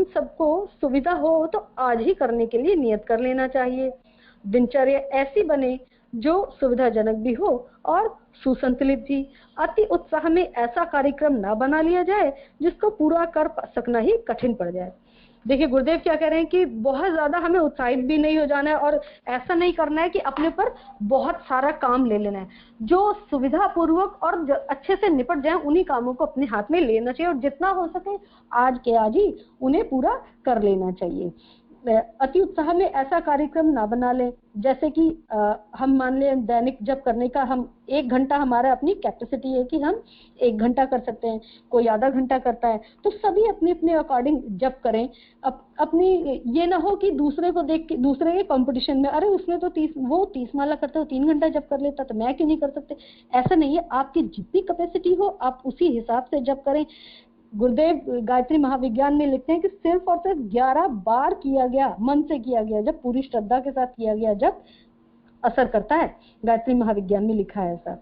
सबको सुविधा हो तो आज ही करने के लिए नियत कर लेना चाहिए। दिनचर्या ऐसी बने जो सुविधाजनक भी हो और सुसंतुलित भी। अति उत्साह में ऐसा कार्यक्रम ना बना लिया जाए जिसको पूरा कर सकना ही कठिन पड़ जाए। देखिए गुरुदेव क्या कह रहे हैं कि बहुत ज्यादा हमें उत्साहित भी नहीं हो जाना है और ऐसा नहीं करना है कि अपने पर बहुत सारा काम ले लेना है। जो सुविधा पूर्वक और अच्छे से निपट जाए उन्हीं कामों को अपने हाथ में लेना चाहिए और जितना हो सके आज के आज ही उन्हें पूरा कर लेना चाहिए। अति उत्साह में ऐसा कार्यक्रम ना बना लें, जैसे कि हम मान लें दैनिक जप करने का हम 1 घंटा, हमारा अपनी कैपेसिटी है कि हम 1 घंटा कर सकते हैं, कोई आधा घंटा करता है, तो सभी अपने अपने अकॉर्डिंग जप करें। अपनी ये ना हो कि दूसरे को देख के, दूसरे के कंपटीशन में, अरे उसने तो 30 माला करते हो 3 घंटा जप कर लेता तो मैं क्यों नहीं कर सकते। ऐसा नहीं है, आपकी जितनी कैपेसिटी हो आप उसी हिसाब से जप करें। गुरुदेव गायत्री महाविज्ञान में लिखते हैं कि सिर्फ और सिर्फ 11 बार किया गया, मन से किया गया, जब पूरी श्रद्धा के साथ किया गया, जब असर करता है। गायत्री महाविज्ञान में लिखा है ऐसा।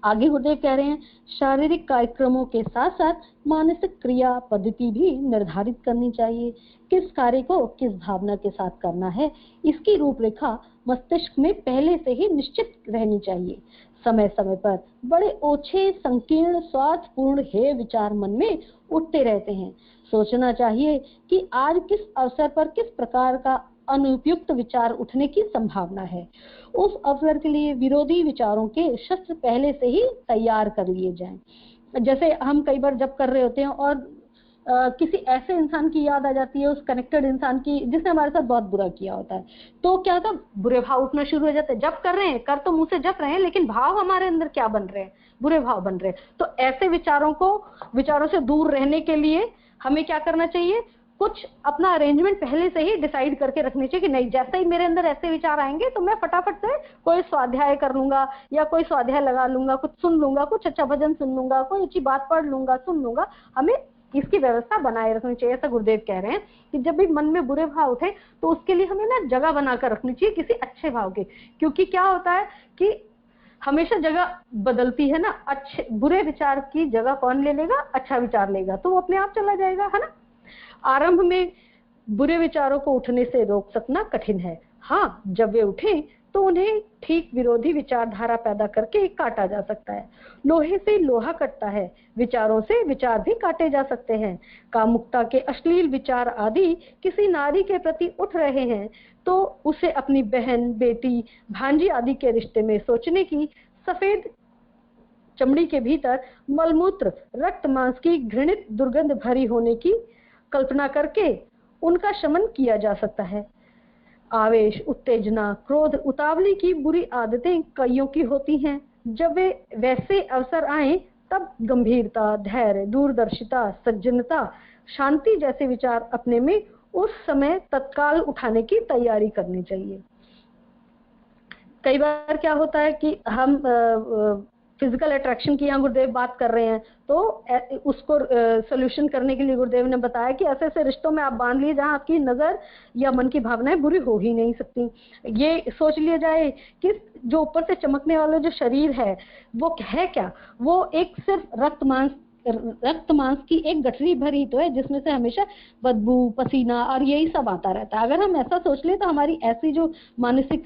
आगे गुरुदेव कह रहे हैं, शारीरिक कार्यक्रमों के साथ साथ मानसिक क्रिया पद्धति भी निर्धारित करनी चाहिए। किस कार्य को किस भावना के साथ करना है, इसकी रूपरेखा मस्तिष्क में पहले से ही निश्चित रहनी चाहिए। समय समय पर बड़े ओछे, संकीर्ण, स्वार्थपूर्ण हे विचार मन में उठते रहते हैं। सोचना चाहिए कि आज किस अवसर पर किस प्रकार का अनुपयुक्त विचार उठने की संभावना है। उस अवसर के लिए विरोधी विचारों के शस्त्र पहले से ही तैयार कर लिए जाएं। जैसे हम कई बार जब कर रहे होते हैं और किसी ऐसे इंसान की याद आ जाती है, उस कनेक्टेड इंसान की जिसने हमारे साथ बहुत बुरा किया होता है, तो क्या होता है, बुरे भाव उठना शुरू हो जाते हैं। जब कर रहे हैं, कर तो मुंह से जप रहे हैं, लेकिन भाव हमारे अंदर क्या बन रहे हैं, बुरे भाव बन रहे हैं। तो ऐसे विचारों से दूर रहने के लिए हमें क्या करना चाहिए, कुछ अपना अरेंजमेंट पहले से ही डिसाइड करके रखनी चाहिए कि नहीं, जैसे ही मेरे अंदर ऐसे विचार आएंगे तो मैं फटाफट से कोई स्वाध्याय कर लूंगा या कोई स्वाध्याय लगा लूंगा, कुछ सुन लूंगा, कुछ अच्छा भजन सुन लूंगा, कोई अच्छी बात पढ़ लूंगा, सुन लूंगा। हमें इसकी व्यवस्था बनाए रखनी चाहिए। ऐसा गुरुदेव कह रहे हैं कि जब भी मन में बुरे भाव उठे तो उसके लिए हमें ना जगह बनाकर रखनी चाहिए किसी अच्छे भाव की, क्योंकि क्या होता है कि हमेशा जगह बदलती है ना। अच्छे बुरे विचार की जगह कौन ले लेगा, अच्छा विचार लेगा, तो वो अपने आप चला जाएगा, है ना। आरंभ में बुरे विचारों को उठने से रोक सकना कठिन है। हाँ, जब वे उठे तो उन्हें ठीक विरोधी विचारधारा पैदा करके काटा जा सकता है। लोहे से लोहा कटता है, विचारों से विचार भी काटे जा सकते हैं। कामुकता के अश्लील विचार आदि किसी नारी के प्रति उठ रहे हैं तो उसे अपनी बहन, बेटी, भांजी आदि के रिश्ते में सोचने की, सफेद चमड़ी के भीतर मलमूत्र, रक्त मांस की घृणित दुर्गंध भरी होने की कल्पना करके उनका शमन किया जा सकता है। आवेश, उत्तेजना, क्रोध, उतावली की बुरी आदतें कईयों की होती हैं। जब वे वैसे अवसर आए तब गंभीरता, धैर्य, दूरदर्शिता, सज्जनता, शांति जैसे विचार अपने में उस समय तत्काल उठाने की तैयारी करनी चाहिए। कई बार क्या होता है कि हम फिजिकल अट्रैक्शन की यहाँ गुरुदेव बात कर रहे हैं, तो उसको सोल्यूशन करने के लिए गुरुदेव ने बताया कि ऐसे ऐसे रिश्तों में आप बांध लिए जहाँ आपकी नजर या मन की भावनाएं बुरी हो ही नहीं सकती। ये सोच लिया जाए कि जो ऊपर से चमकने वाला जो शरीर है वो है क्या, वो एक सिर्फ रक्त मांस की एक गठरी भरी तो है जिसमें से हमेशा बदबू, पसीना और यही सब आता रहता है। अगर हम ऐसा सोच ले तो हमारी ऐसी जो मानसिक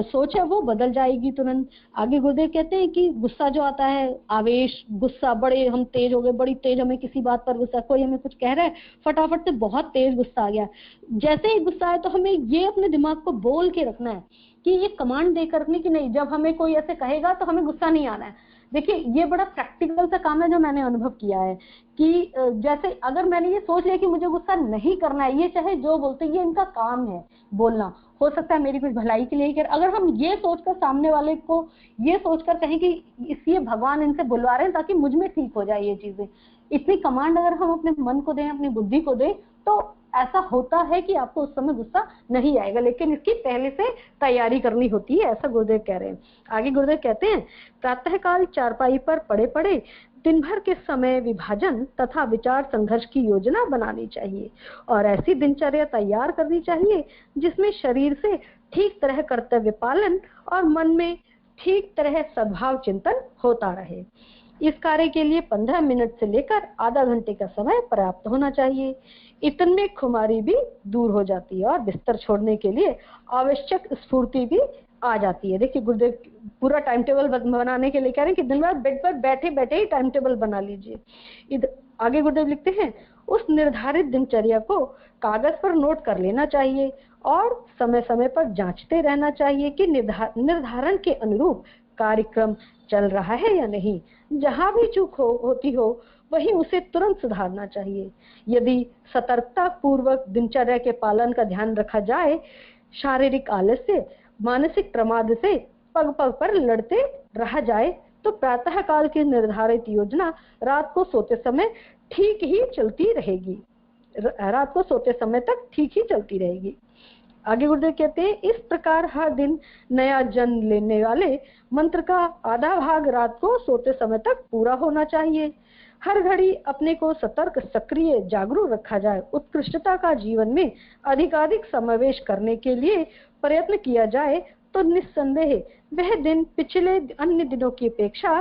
सोच है वो बदल जाएगी तुरंत। आगे गुरुदेव कहते हैं कि गुस्सा जो आता है, आवेश, गुस्सा, बड़े हम तेज हो गए, बड़ी तेज हमें किसी बात पर गुस्सा, कोई हमें कुछ कह रहा है, फटाफट से बहुत तेज गुस्सा आ गया। जैसे ही गुस्सा है तो हमें ये अपने दिमाग को बोल के रखना है कि ये कमांड देकर रखनी कि नहीं, जब हमें कोई ऐसे कहेगा तो हमें गुस्सा नहीं आना है। देखिए ये बड़ा प्रैक्टिकल सा काम है जो मैंने अनुभव किया है कि जैसे अगर मैंने ये सोच लिया कि मुझे गुस्सा नहीं करना है, ये चाहे जो बोलते ये इनका काम है बोलना, हो सकता है मेरी कुछ भलाई के लिए, अगर हम ये सोचकर सामने वाले को ये सोचकर कहें कि इसलिए भगवान इनसे बुलवा रहे हैं ताकि मुझ में ठीक हो जाए ये चीजें, इतनी कमांड अगर हम अपने मन को दें, अपनी बुद्धि को दें, तो ऐसा होता है कि आपको उस समय गुस्सा नहीं आएगा, लेकिन इसकी पहले से तैयारी करनी होती है, ऐसा गुरुदेव कह रहे हैं। आगे गुरुदेव कहते हैं, प्रातःकाल चारपाई पर पड़े पड़े दिन भर के समय विभाजन तथा विचार संघर्ष की योजना बनानी चाहिए और ऐसी दिनचर्या तैयार करनी चाहिए जिसमें शरीर से ठीक तरह कर्तव्य पालन और मन में ठीक तरह सद्भाव चिंतन होता रहे। इस कार्य के लिए 15 मिनट से लेकर आधा घंटे का समय पर्याप्त होना चाहिए। इतने खुमारी भी दूर हो जाती है और बिस्तर छोड़ने के लिए आवश्यक स्फूर्ति भी आ जाती है। देखिए गुरुदेव पूरा टाइम टेबल बनाने के लिए कह रहे हैं कि दिन भर बेड पर बैठे बैठे ही टाइम टेबल बना लीजिए। आगे गुरुदेव लिखते हैं, उस निर्धारित दिनचर्या को कागज पर नोट कर लेना चाहिए और समय समय पर जांचते रहना चाहिए कि निर्धारण के अनुरूप कार्यक्रम चल रहा है या नहीं। जहां भी चूक होती हो वहीं उसे तुरंत सुधारना चाहिए। यदि सतर्कता पूर्वक दिनचर्या के पालन का ध्यान रखा जाए, शारीरिक आलस्य, मानसिक प्रमाद से पग पग पर लड़ते रहा जाए तो प्रातः काल की निर्धारित योजना रात को सोते समय ठीक ही चलती रहेगी, रात को सोते समय तक ठीक ही चलती रहेगी। आगे गुरुदेव कहते हैं, इस प्रकार हर दिन नया जन्म लेने वाले मंत्र का आधा भाग रात को सोते समय तक पूरा होना चाहिए। हर घड़ी अपने को सतर्क, सक्रिय, जागरूक रखा जाए। उत्कृष्टता का जीवन में अधिकाधिक समावेश करने के लिए प्रयत्न किया जाए तो निस्संदेह वह दिन पिछले अन्य दिनों की अपेक्षा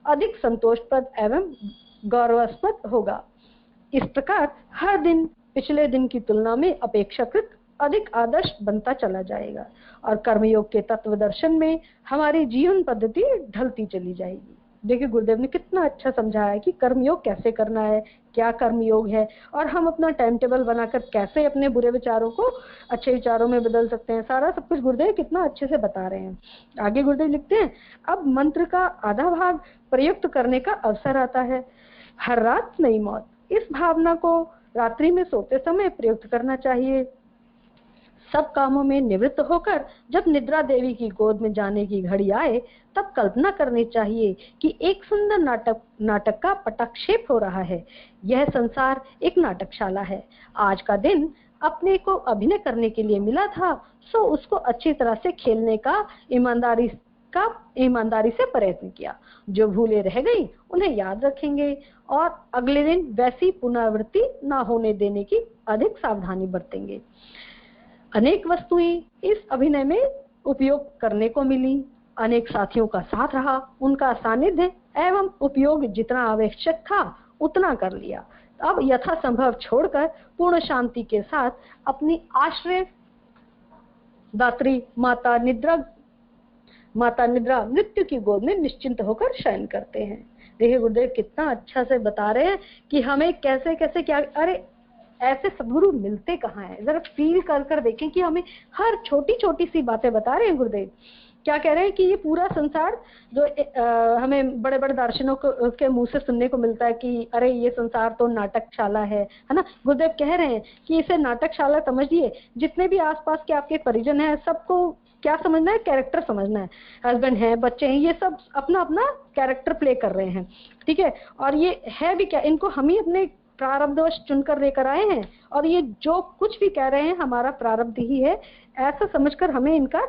अधिक संतोषप्रद एवं गौरवास्पद होगा। इस प्रकार हर दिन पिछले दिन की तुलना में अपेक्षाकृत अधिक आदर्श बनता चला जाएगा और कर्मयोग के तत्व दर्शन में हमारी जीवन पद्धति ढलती चली जाएगी। देखिए गुरुदेव ने कितना अच्छा समझाया है कि कर्मयोग कैसे करना है, क्या कर्मयोग है और हम अपना टाइम टेबल बनाकर कैसे अपने बुरे विचारों को अच्छे विचारों में बदल सकते हैं। सारा सब कुछ गुरुदेव कितना अच्छे से बता रहे हैं। आगे गुरुदेव लिखते हैं, अब मंत्र का आधा भाग प्रयुक्त करने का अवसर आता है। हर रात नई मौत, इस भावना को रात्रि में सोते समय प्रयुक्त करना चाहिए। सब कामों में निवृत्त होकर जब निद्रा देवी की गोद में जाने की घड़ी आए तब कल्पना करनी चाहिए कि एक सुंदर नाटक का पटाक्षेप हो रहा है। यह संसार एक नाटकशाला है। आज का दिन अपने को अभिनय करने के लिए मिला था, सो उसको अच्छी तरह से खेलने का ईमानदारी से प्रयत्न किया। जो भूले रह गई उन्हें याद रखेंगे और अगले दिन वैसी पुनरावृत्ति न होने देने की अधिक सावधानी बरतेंगे। अनेक वस्तुएं इस अभिनय में उपयोग करने को मिली, अनेक साथियों का साथ रहा, उनका सानिध्य एवं उपयोग जितना आवश्यक था उतना कर लिया। अब यथासंभव छोड़कर पूर्ण शांति के साथ अपनी आश्रय दात्री माता निद्रा मृत्यु की गोद में निश्चिंत होकर शयन करते हैं। देखिए गुरुदेव कितना अच्छा से बता रहे हैं कि हमें कैसे कैसे क्या, अरे ऐसे सदगुरु मिलते कहाँ हैं, जरा फील कर कर देखें कि हमें हर छोटी छोटी सी बातें बता रहे हैं गुरुदेव। क्या कह रहे हैं कि ये पूरा संसार जो हमें बड़े बड़े दर्शनों के मुंह से सुनने को मिलता है कि अरे ये संसार तो नाटकशाला है ना। गुरुदेव कह रहे हैं कि इसे नाटकशाला समझिए। जितने भी आसपास के आपके परिजन हैं सबको क्या समझना है, कैरेक्टर समझना है। हस्बैंड है, बच्चे हैं, ये सब अपना अपना कैरेक्टर प्ले कर रहे हैं, ठीक है। और ये है भी क्या, इनको हम ही अपने प्रारब्धवश चुनकर लेकर आए हैं और ये जो कुछ भी कह रहे हैं हमारा प्रारब्ध ही है, ऐसा समझकर हमें इनका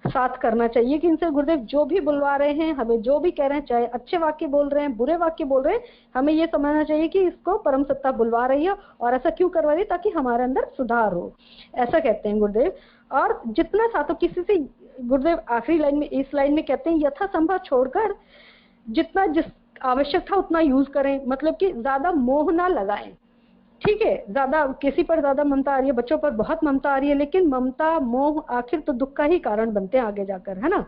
साथ करना चाहिए। कि इनसे गुरुदेव जो भी बुलवा रहे हैं, हमें जो भी कह रहे हैं, चाहे अच्छे वाक्य बोल रहे हैं, बुरे वाक्य बोल रहे हैं, हमें ये समझना चाहिए कि इसको परम सत्ता बुलवा रही है और ऐसा क्यों करवा रही है, ताकि हमारे अंदर सुधार हो, ऐसा कहते हैं गुरुदेव। और जितना साथों किसी से, गुरुदेव आखिरी लाइन में, इस लाइन में कहते हैं यथासंभव छोड़कर जितना जिस आवश्यक था उतना यूज करें, मतलब कि ज्यादा मोह ना लगाएं, ठीक है। ज्यादा किसी पर ज्यादा ममता आ रही है, बच्चों पर बहुत ममता आ रही है, लेकिन ममता मोह आखिर तो दुख का ही कारण बनते हैं आगे जाकर, है ना।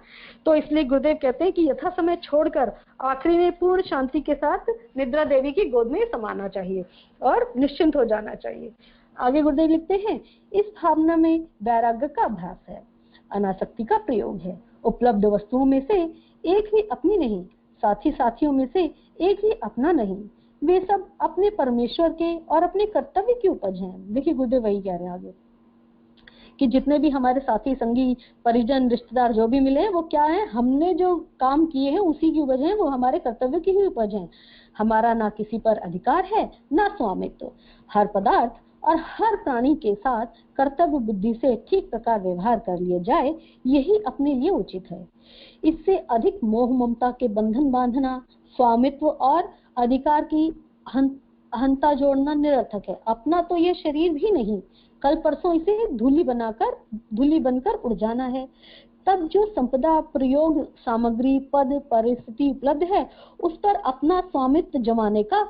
तो इसलिए गुरुदेव कहते हैं कि यथा समय छोड़कर आखिरी में पूर्ण शांति के साथ निद्रा देवी की गोद में समाना चाहिए और निश्चिंत हो जाना चाहिए। आगे गुरुदेव लिखते हैं, इस भावना में वैराग्य का अभ्यास है, अनासक्ति का प्रयोग है, उपलब्ध वस्तुओं में से एक भी अपनी नहीं, साथी साथियों में से एक भी अपना नहीं, वे सब अपने परमेश्वर के और अपने कर्तव्य की उपज हैं। देखिए गुरुदेव वही कह रहे हैं आगे कि जितने भी हमारे साथी संगी परिजन रिश्तेदार जो भी मिले हैं वो क्या है, हमने जो काम किए हैं उसी की उपज है, वो हमारे कर्तव्य की ही उपज है। हमारा ना किसी पर अधिकार है ना स्वामित्व। हर पदार्थ और हर प्राणी के साथ कर्तव्य बुद्धि से ठीक प्रकार व्यवहार कर लिया जाए, यही अपने लिए उचित है। इससे अधिक मोह ममता के बंधन बांधना, स्वामित्व और अधिकार की अहंता जोड़ना निरर्थक है। अपना तो ये शरीर भी नहीं, कल परसों इसे धूली बनकर उड़ जाना है। तब जो संपदा, प्रयोग, सामग्री, पद, परिस्थिति उपलब्ध है, उस पर अपना स्वामित्व जमाने का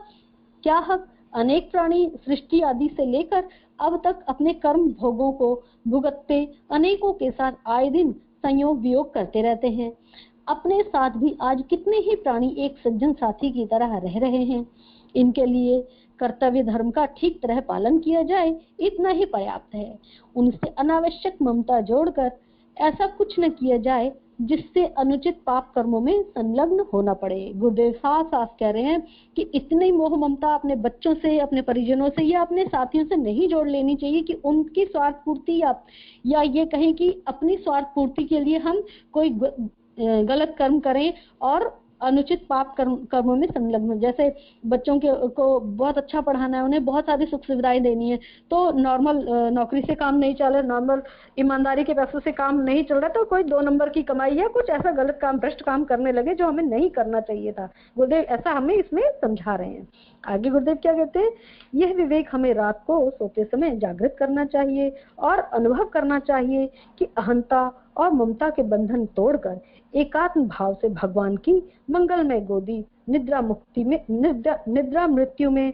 क्या हक। अनेक प्राणी सृष्टि आदि से लेकर अब तक अपने कर्म भोगों को भुगतते अनेकों के साथ आए दिन संयोग वियोग करते रहते हैं। अपने साथ भी आज कितने ही प्राणी एक सज्जन साथी की तरह रह रहे हैं। इनके लिए कर्तव्य धर्म का ठीक तरह पालन किया जाए, इतना ही पर्याप्त है। उनसे अनावश्यक ममता जोड़कर ऐसा कुछ न किया जाए जिससे अनुचित पाप कर्मों में संलग्न होना पड़े। गुरुदेव साफ साफ कह रहे हैं कि इतनी मोह ममता अपने बच्चों से, अपने परिजनों से या अपने साथियों से नहीं जोड़ लेनी चाहिए कि उनकी स्वार्थ पूर्ति या ये कहें कि अपनी स्वार्थ पूर्ति के लिए हम कोई गलत कर्म करें और अनुचित पाप कर्मों में संलग्न। जैसे बच्चों को बहुत अच्छा पढ़ाना है, उन्हें बहुत सारी सुख सुविधाएं देनी है, तो नॉर्मल नौकरी से काम नहीं चल रहा, नॉर्मल ईमानदारी के पैसों से काम नहीं चल रहा, तो कोई 2 नंबर की कमाई या कुछ ऐसा गलत काम, भ्रष्ट काम करने लगे जो हमें नहीं करना चाहिए था। गुरुदेव ऐसा हमें इसमें समझा रहे हैं। आगे गुरुदेव क्या कहते हैं, यह विवेक हमें रात को सोते समय जागृत करना चाहिए और अनुभव करना चाहिए कि अहंता और ममता के बंधन तोड़कर एकात्म भाव से भगवान की मंगलमय गोदी निद्रा मृत्यु में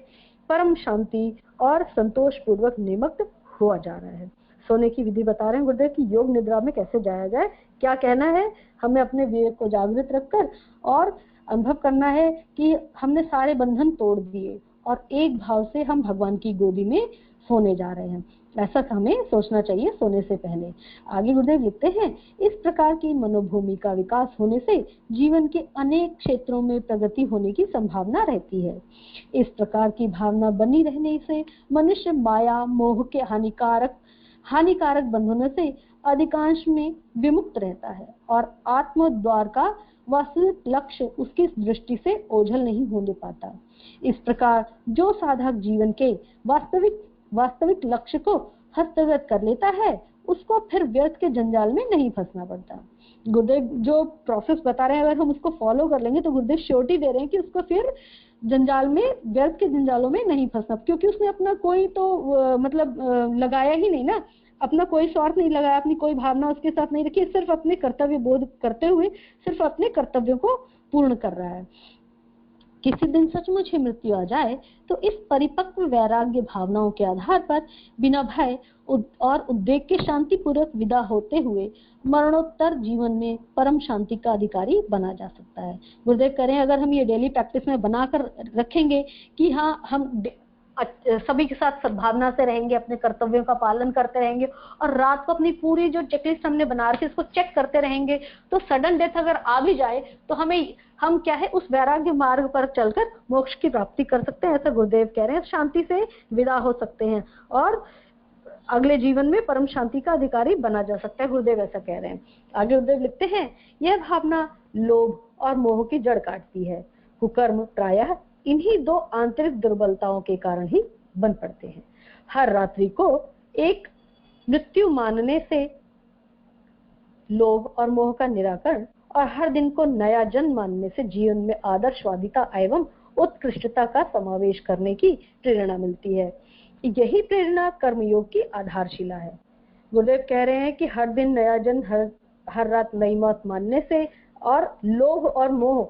परम शांति और संतोष पूर्वक निमग्न हुआ जा रहा है। सोने की विधि बता रहे हैं गुरुदेव की योग निद्रा में कैसे जाया जाए। क्या कहना है, हमें अपने विवेक को जागृत रखकर और अनुभव करना है कि हमने सारे बंधन तोड़ दिए और एक भाव से हम भगवान की गोदी में सोने जा रहे हैं। ऐसा हमें सोचना चाहिए सोने से पहले। आगे गुरुदेव लिखते हैं, इस प्रकार की मनोभूमि का विकास होने से जीवन के अनेक क्षेत्रों में प्रगति होने की संभावना रहती है। इस प्रकार की भावना बनी रहने से मनुष्य माया मोह के हानिकारक बंधनों से अधिकांश में विमुक्त रहता है और आत्म द्वार का वास्तविक लक्ष्य उसकी दृष्टि से ओझल नहीं होने पाता। इस प्रकार जो साधक जीवन के वास्तविक लक्ष्य को हस्तगत कर लेता है, उसको फिर व्यर्थ के जंजाल में नहीं फंसना पड़ता। गुरुदेव जो प्रोसेस बता रहे हैं, अगर हम उसको फॉलो कर लेंगे तो गुरुदेव श्योरिटी दे रहे हैं कि उसको फिर जंजाल में, व्यर्थ के जंजालों में नहीं फंसना, क्योंकि उसने अपना कोई तो लगाया ही नहीं ना, अपना कोई स्वार्थ नहीं लगाया, अपनी कोई भावना उसके साथ नहीं रखी, सिर्फ अपने कर्तव्य बोध करते हुए सिर्फ अपने कर्तव्यों को पूर्ण कर रहा है। किसी दिन सचमुच ही मृत्यु आ जाए तो इस परिपक्व वैराग्य भावनाओं के आधार पर बिना भय और उद्वेग के शांतिपूर्वक विदा होते हुए मरणोत्तर जीवन में परम शांति का अधिकारी बना जा सकता है। गुरुदेव कह रहे हैं अगर हम ये डेली प्रैक्टिस में बनाकर रखेंगे कि हाँ हम सभी के साथ सद्भावना से रहेंगे, अपने कर्तव्यों का पालन करते रहेंगे और रात को अपनी पूरी जो चेकलिस्ट हमने बना रखी है इसको चेक करते रहेंगे, तो सडन डेथ अगर आ भी जाए तो हम क्या है उस वैराग्य मार्ग पर चलकर मोक्ष की प्राप्ति कर सकते हैं, ऐसा गुरुदेव कह रहे हैं। शांति से विदा हो सकते हैं और अगले जीवन में परम शांति का अधिकारी बना जा सकता है, गुरुदेव ऐसा कह रहे हैं। आगे गुरुदेव लिखते हैं, यह भावना लोभ और मोह की जड़ काटती है। कुकर्म प्रायः इन्हीं दो आंतरिक दुर्बलताओं के कारण ही बन पड़ते हैं। हर रात्रि को एक मृत्यु मानने से लोभ और मोह का निराकरण और हर दिन को नया जन्म मानने से जीवन में आदर्शवादिता एवं उत्कृष्टता का समावेश करने की प्रेरणा मिलती है। यही प्रेरणा कर्मयोग की आधारशिला है। गुरुदेव कह रहे हैं कि हर दिन नया जन्म, हर रात नई मौत मानने से और लोभ और मोह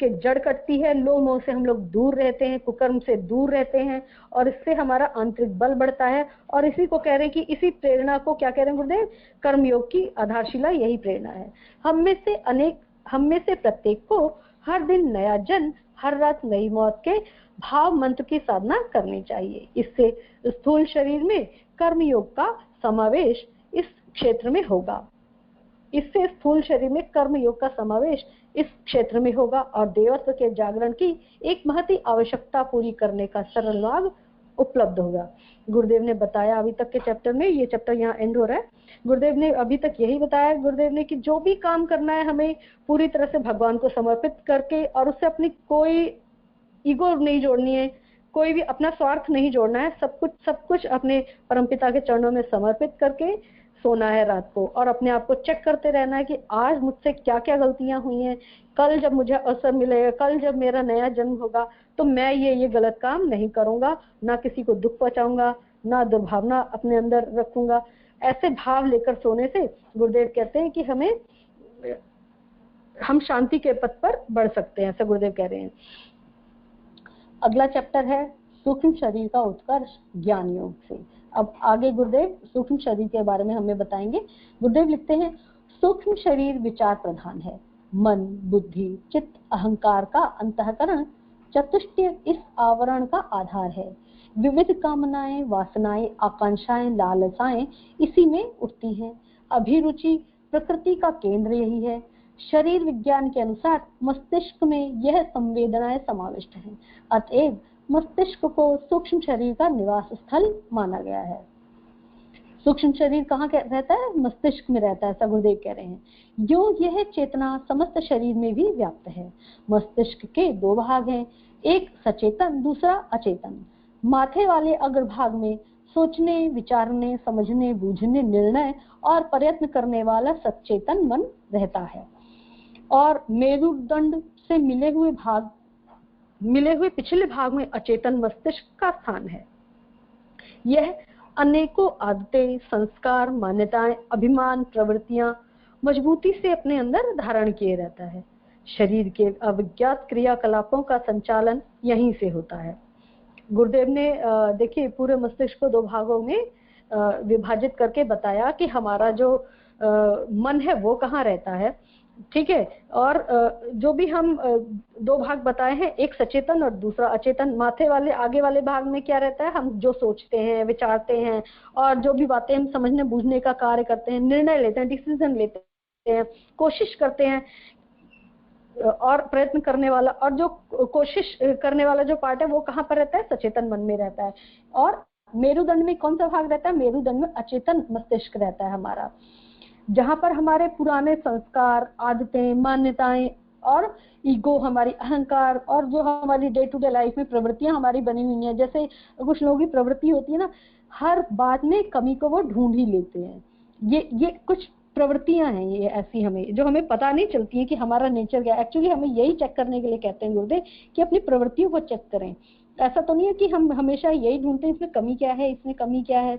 के जड़ कटती है। लोभ मोह से हम लोग दूर रहते हैं, कुकर्म से दूर रहते हैं और इससे हमारा आंतरिक बल बढ़ता है। और इसी को कह रहे हैं कि इसी प्रेरणा को क्या कह रहे हैं गुरुदेव, कर्मयोग की आधारशिला यही प्रेरणा है। हम में से प्रत्येक को हर दिन नया जन्म, हर रात नई मौत के भाव मंत्र की साधना करनी चाहिए। इससे स्थूल शरीर में कर्मयोग का समावेश इस क्षेत्र में होगा। इससे स्थूल शरीर में कर्म योग का समावेश इस क्षेत्र में होगा और देवत्व के जागरण की एक महती आवश्यकता पूरी करने का सरल मार्ग उपलब्ध होगा। गुरुदेव ने बताया अभी तक के चैप्टर में, ये चैप्टर यहाँ एंड हो रहा है, गुरुदेव ने अभी तक यही बताया गुरुदेव ने कि जो भी काम करना है हमें पूरी तरह से भगवान को समर्पित करके और उससे अपनी कोई ईगो नहीं जोड़नी है, कोई भी अपना स्वार्थ नहीं जोड़ना है, सब कुछ अपने परमपिता के चरणों में समर्पित करके सोना है रात को और अपने आप को चेक करते रहना है कि आज मुझसे क्या क्या गलतियां हुई हैं, कल जब मुझे अवसर मिलेगा, कल जब मेरा नया जन्म होगा तो मैं ये गलत काम नहीं करूंगा, ना किसी को दुख पहुंचाऊंगा, ना दुर्भावना अपने अंदर रखूंगा। ऐसे भाव लेकर सोने से गुरुदेव कहते हैं कि हम शांति के पथ पर बढ़ सकते हैं, ऐसा गुरुदेव कह रहे हैं। अगला चैप्टर है सूक्ष्म शरीर का उत्कर्ष ज्ञान योग से। अब आगे गुरुदेव सूक्ष्म शरीर के बारे में हमें बताएंगे। गुरुदेव लिखते हैं, सूक्ष्म शरीर विचार प्रधान है। मन, बुद्धि, चित्त, अहंकार का अंतःकरण चतुष्टय इस आवरण का आधार है। विविध कामनाएं, वासनाएं, आकांक्षाएं, लालसाएं इसी में उठती हैं। अभिरुचि प्रकृति का केंद्र यही है। शरीर विज्ञान के अनुसार मस्तिष्क में यह संवेदनाएं समाविष्ट हैं। अतएव मस्तिष्क को सूक्ष्म शरीर का निवास स्थल माना गया है। सूक्ष्म शरीर कहाँ रहता है? मस्तिष्क में रहता है, ऐसा गुरुदेव कह रहे हैं। जो यह चेतना समस्त शरीर में भी व्याप्त है। मस्तिष्क के दो भाग हैं, एक सचेतन, दूसरा अचेतन। माथे वाले अग्रभाग में सोचने, विचारने, समझने, बूझने, निर्णय और प्रयत्न करने वाला सचेतन मन रहता है और मेरुदंड से मिले हुए पिछले भाग में अचेतन मस्तिष्क का स्थान है। यह अनेकों आदतें, संस्कार, मान्यताएं, अभिमान, प्रवृत्तियां मजबूती से अपने अंदर धारण किए रहता है। शरीर के अविज्ञात क्रियाकलापों का संचालन यहीं से होता है। गुरुदेव ने देखिए पूरे मस्तिष्क को दो भागों में विभाजित करके बताया कि हमारा जो मन है वो कहाँ रहता है, ठीक है। और जो भी हम दो भाग बताए हैं, एक सचेतन और दूसरा अचेतन। माथे वाले आगे वाले भाग में क्या रहता है, हम जो सोचते हैं, विचारते हैं और जो भी बातें हम समझने बूझने का कार्य करते हैं, निर्णय लेते हैं, डिसीजन लेते हैं, कोशिश करते हैं और प्रयत्न करने वाला, और जो कोशिश करने वाला जो पार्ट है वो कहाँ पर रहता है? सचेतन मन में रहता है। और मेरुदंड में कौन सा भाग रहता है? मेरुदंड में अचेतन मस्तिष्क रहता है हमारा, जहां पर हमारे पुराने संस्कार, आदतें, मान्यताएं और ईगो, हमारी अहंकार और जो हमारी डे टू डे लाइफ में प्रवृत्तियां हमारी बनी हुई हैं, जैसे कुछ लोगों की प्रवृत्ति होती है ना, हर बात में कमी को वो ढूंढ ही लेते हैं। ये कुछ प्रवृत्तियां हैं, ये ऐसी हमें जो हमें पता नहीं चलती है कि हमारा नेचर क्या है। एक्चुअली हमें यही चेक करने के लिए कहते हैं गुरुदेव कि अपनी प्रवृत्तियों को चेक करें। ऐसा तो नहीं है कि हम हमेशा यही ढूंढते हैं इसमें कमी क्या है, इसमें कमी क्या है।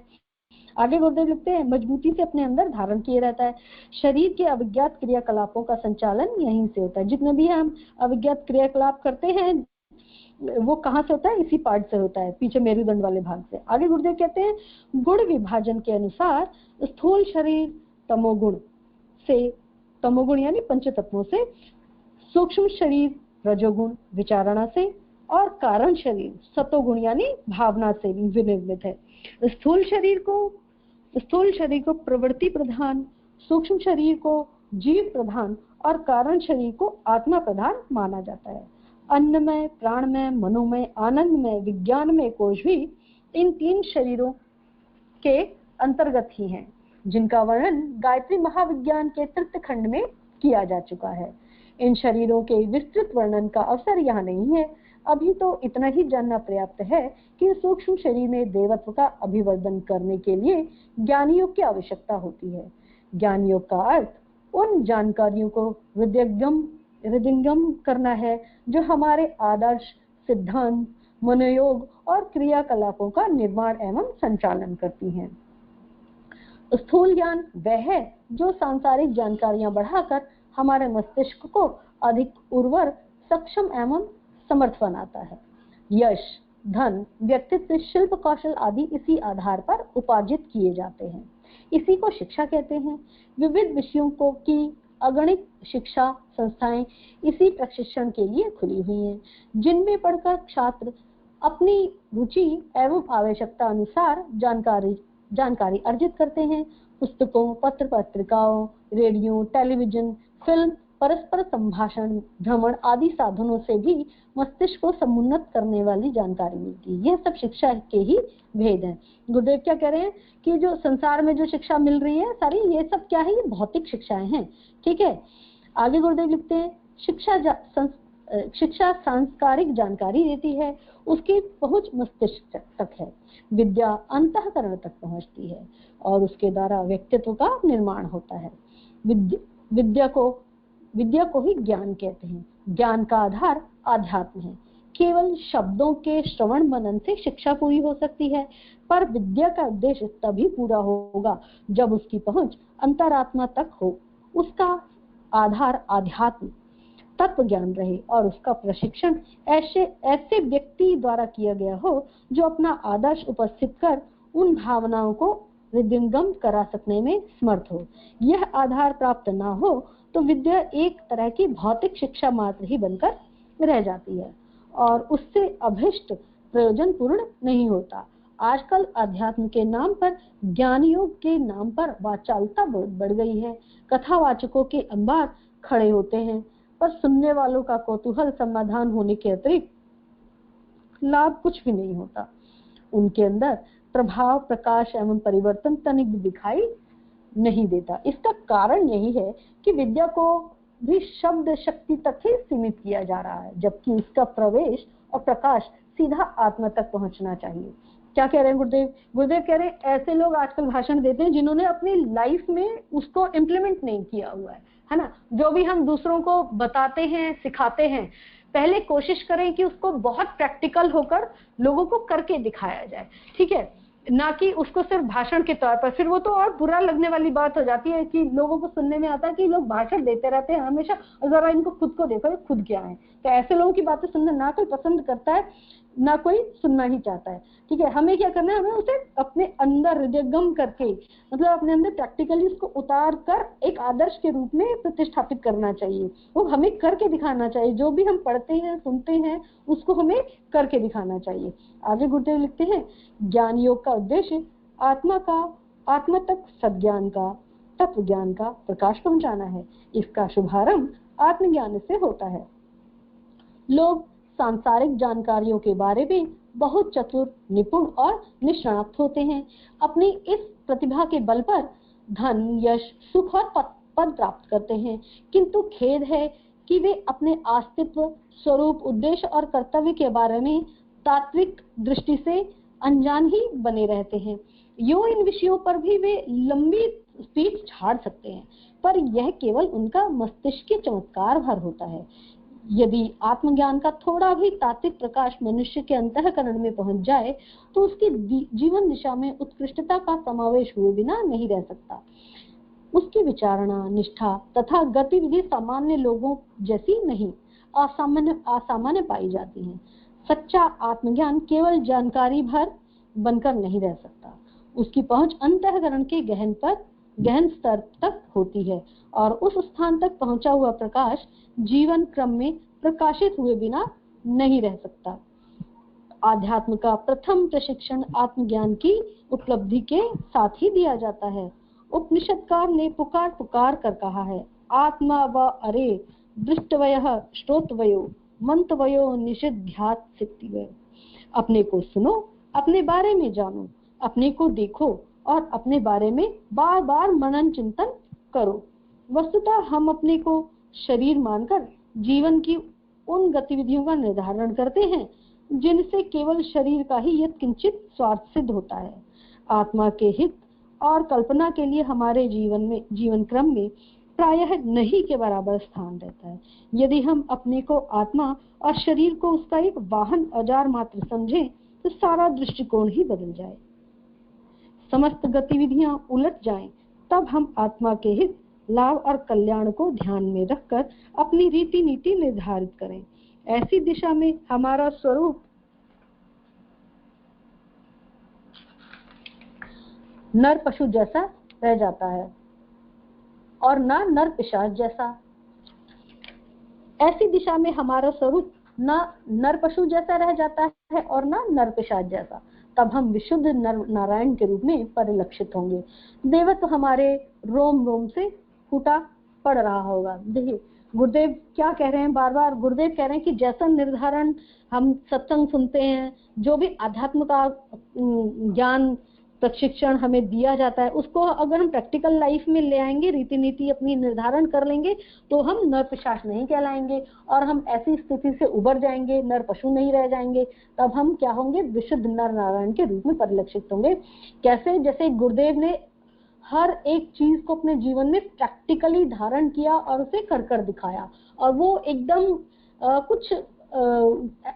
आगे गुरुदेव लिखते हैं, मजबूती से अपने अंदर धारण किए रहता है। शरीर के अविज्ञात क्रियाकलापों का संचालन यहीं से होता है। जितने भी हम अविज्ञात क्रियाकलाप करते हैं, वो कहाँ से होता है, इसी पार्ट से होता है, पीछे मेरुदंड वाले भाग से। आगे गुरुदेव कहते हैं गुण विभाजन के अनुसार स्थूल शरीर तमोगुण से, तमोगुण यानी पंच तत्वों से, सूक्ष्म शरीर रजोगुण विचारणा से, और कारण शरीर सतोगुण यानी भावना से विनिर्मित है। स्थूल शरीर को प्रवृत्ति प्रधान, सूक्ष्म शरीर को जीव प्रधान और कारण शरीर को आत्मा प्रधान माना जाता है। अन्नमय, प्राणमय, मनोमय, आनंदमय, विज्ञानमय कोश भी इन तीन शरीरों के अंतर्गत ही हैं, जिनका वर्णन गायत्री महाविज्ञान के तृतीय खंड में किया जा चुका है। इन शरीरों के विस्तृत वर्णन का अवसर यहाँ नहीं है। अभी तो इतना ही जानना पर्याप्त है कि सूक्ष्म शरीर में देवत्व का अभिवर्धन करने के लिए ज्ञान योग की आवश्यकता होती है। ज्ञान योग का अर्थ उन जानकारियों को हृदयंगम करना है जो हमारे आदर्श, सिद्धांत, मनोयोग और क्रियाकलापों का निर्माण एवं संचालन करती हैं। स्थूल ज्ञान वह है जो सांसारिक जानकारियां बढ़ाकर हमारे मस्तिष्क को अधिक उर्वर, सक्षम एवं समर्थ बनाता है। यश, धन, व्यक्तित्व, शिल्प कौशल आदि इसी आधार पर उपार्जित किए जाते हैं। इसी को शिक्षा कहते हैं। विविध विषयों को की अगणित शिक्षा संस्थाएं इसी प्रशिक्षण के लिए खुली हुई हैं, जिनमें पढ़कर छात्र अपनी रुचि एवं आवश्यकता अनुसार जानकारी अर्जित करते हैं। पुस्तकों, पत्र पत्रिकाओं, रेडियो, टेलीविजन, फिल्म, परस्पर संभाषण, भ्रमण आदि साधनों से भी मस्तिष्क को समुन्नत करने वाली जानकारी मिलती है। यह सब शिक्षा के ही भेद हैं। गुरुदेव क्या कह रहे हैं कि जो संसार में जो शिक्षा मिल रही है सारी, ये सब क्या है, ये भौतिक शिक्षाएं हैं। ठीक है, आगे गुरुदेव लिखते हैं शिक्षा सांस्कारिक जानकारी देती है, उसकी पहुंच मस्तिष्क तक है। विद्या अंतःकरण तक पहुंचती है और उसके द्वारा व्यक्तित्व का निर्माण होता है। विद्या को ही ज्ञान कहते हैं। ज्ञान का आधार आध्यात्म है। केवल शब्दों के श्रवण मनन से शिक्षा पूरी हो सकती है, पर विद्या का उद्देश्य तभी पूरा होगा जब उसकी पहुंच अंतरात्मा तक हो, उसका आधार आध्यात्म तत्व ज्ञान रहे और उसका प्रशिक्षण ऐसे व्यक्ति द्वारा किया गया हो जो अपना आदर्श उपस्थित कर उन भावनाओं को हृदयंगम करा सकने में समर्थ हो। यह आधार प्राप्त ना हो तो विद्या एक तरह की भौतिक शिक्षा मात्र ही बनकर रह जाती है और उससे अभिष्ट प्रयोजन पूर्ण नहीं होता। आजकल अध्यात्म के नाम पर, ज्ञान योग के नाम पर वाचालता बहुत बढ़ गई है। कथावाचकों के अंबार खड़े होते हैं, पर सुनने वालों का कौतूहल समाधान होने के अतिरिक्त लाभ कुछ भी नहीं होता। उनके अंदर प्रभाव, प्रकाश एवं परिवर्तन तनिक भी दिखाई नहीं देता। इसका कारण यही है कि विद्या को भी शब्द शक्ति तक ही सीमित किया जा रहा है, जबकि उसका प्रवेश और प्रकाश सीधा आत्मा तक पहुंचना चाहिए। क्या कह रहे हैं गुरुदेव? गुरुदेव कह रहे हैं ऐसे लोग आजकल भाषण देते हैं जिन्होंने अपनी लाइफ में उसको इम्प्लीमेंट नहीं किया हुआ है ना। जो भी हम दूसरों को बताते हैं, सिखाते हैं, पहले कोशिश करें कि उसको बहुत प्रैक्टिकल होकर लोगों को करके दिखाया जाए। ठीक है, ना कि उसको सिर्फ भाषण के तौर पर। फिर वो तो और बुरा लगने वाली बात हो जाती है कि लोगों को सुनने में आता है कि लोग भाषण देते रहते हैं हमेशा, जरा इनको खुद को देखो, ये खुद क्या है। तो ऐसे लोगों की बातें सुनना ना कोई पसंद करता है, ना कोई सुनना ही चाहता है। ठीक है, हमें क्या करना है, हमें उसे अपने अंदर हृदयंगम करके, मतलब अपने अंदर प्रैक्टिकली उसको उतार कर एक आदर्श के रूप में प्रतिष्ठापित करना चाहिए। वो हमें करके दिखाना चाहिए। जो भी हम पढ़ते हैं, सुनते हैं, उसको हमें करके दिखाना चाहिए। आगे गुरुदेव लिखते हैं, ज्ञान योग का उद्देश्य आत्मा तक सद्ज्ञान का, तत्व ज्ञान का प्रकाश पहुंचाना है। इसका शुभारंभ आत्मज्ञान से होता है। लोग सांसारिक जानकारियों के बारे में बहुत चतुर, निपुण और निष्णात होते हैं। अपनी इस प्रतिभा के बल पर धन, यश, सुख और पद प्राप्त करते हैं, किंतु खेद है कि वे अपने अस्तित्व, स्वरूप, उद्देश्य और कर्तव्य के बारे में तात्विक दृष्टि से अनजान ही बने रहते हैं। इन विषयों पर भी वे लंबी स्पीच झाड़ सकते हैं, पर यह केवल उनका मस्तिष्क के चमत्कार भर होता है। यदि आत्मज्ञान का थोड़ा भी तात्विक प्रकाश मनुष्य के अंतःकरण में पहुंच जाए तो उसकी जीवन दिशा में उत्कृष्टता का समावेश हुए बिना नहीं रह सकता। उसकी विचारणा, निष्ठा तथा गतिविधि सामान्य लोगों जैसी नहीं, असामान्य पाई जाती है। सच्चा आत्मज्ञान केवल जानकारी भर बनकर नहीं रह सकता, उसकी पहुंच अंतःकरण के गहन स्तर तक होती है और उस स्थान तक पहुंचा हुआ प्रकाश जीवन क्रम में प्रकाशित हुए बिना नहीं रह सकता। आध्यात्म का प्रथम प्रशिक्षण आत्मज्ञान की उपलब्धि के साथ ही दिया जाता है। उपनिषदकार ने पुकार पुकार कर कहा है, आत्मा व अरे दृष्टवयः श्रोतवयो मंतवयो निषिध्यात् सिद्धिवयो। अपने को सुनो, अपने बारे में जानो, अपने को देखो और अपने बारे में बार बार मनन चिंतन करो। वस्तुतः हम अपने को शरीर मानकर जीवन की उन गतिविधियों का निर्धारण करते हैं जिनसे केवल शरीर का ही यत्किंचित स्वार्थ सिद्ध होता है। आत्मा के हित और कल्पना के लिए हमारे जीवन क्रम में प्रायः नहीं के बराबर स्थान रहता है। यदि हम अपने को आत्मा और शरीर को उसका एक वाहन औजार मात्र समझें तो सारा दृष्टिकोण ही बदल जाए, समस्त गतिविधियां उलट जाएं, तब हम आत्मा के हित, लाभ और कल्याण को ध्यान में रखकर अपनी रीति नीति निर्धारित करें। ऐसी दिशा में हमारा स्वरूप नर पशु जैसा रह जाता है और ना नर पिशाच जैसा। ऐसी दिशा में हमारा स्वरूप ना नर पशु जैसा रह जाता है और ना नर पिशाच जैसा। तब हम विशुद्ध नारायण के रूप में परिलक्षित होंगे। देवत्व हमारे रोम रोम से फूटा पड़ रहा होगा। देखिए गुरुदेव क्या कह रहे हैं, बार बार गुरुदेव कह रहे हैं कि जैसा निर्धारण हम सत्संग सुनते हैं, जो भी आध्यात्म का ज्ञान प्रशिक्षण हमें दिया जाता है, उसको अगर हम प्रैक्टिकल लाइफ में ले आएंगे, रीति नीति अपनी निर्धारण कर लेंगे, तो हम नर पिशाच नहीं कहलाएंगे और हम ऐसी स्थिति से उबर जाएंगे, नर पशु नहीं रह जाएंगे। तब हम क्या होंगे, विशुद्ध नर नारायण के रूप में परिलक्षित होंगे। कैसे, जैसे गुरुदेव ने हर एक चीज को अपने जीवन में प्रैक्टिकली धारण किया और उसे कर कर दिखाया, और वो एकदम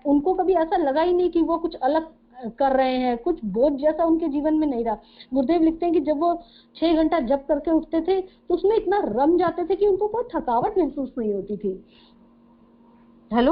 उनको कभी ऐसा लगा ही नहीं कि वो कुछ अलग कर रहे हैं, कुछ बोझ जैसा उनके जीवन में नहीं रहा। गुरुदेव लिखते हैं कि जब वो 6 घंटा जप करके उठते थे तो उसमें इतना रम जाते थे कि उनको कोई थकावट महसूस नहीं होती थी।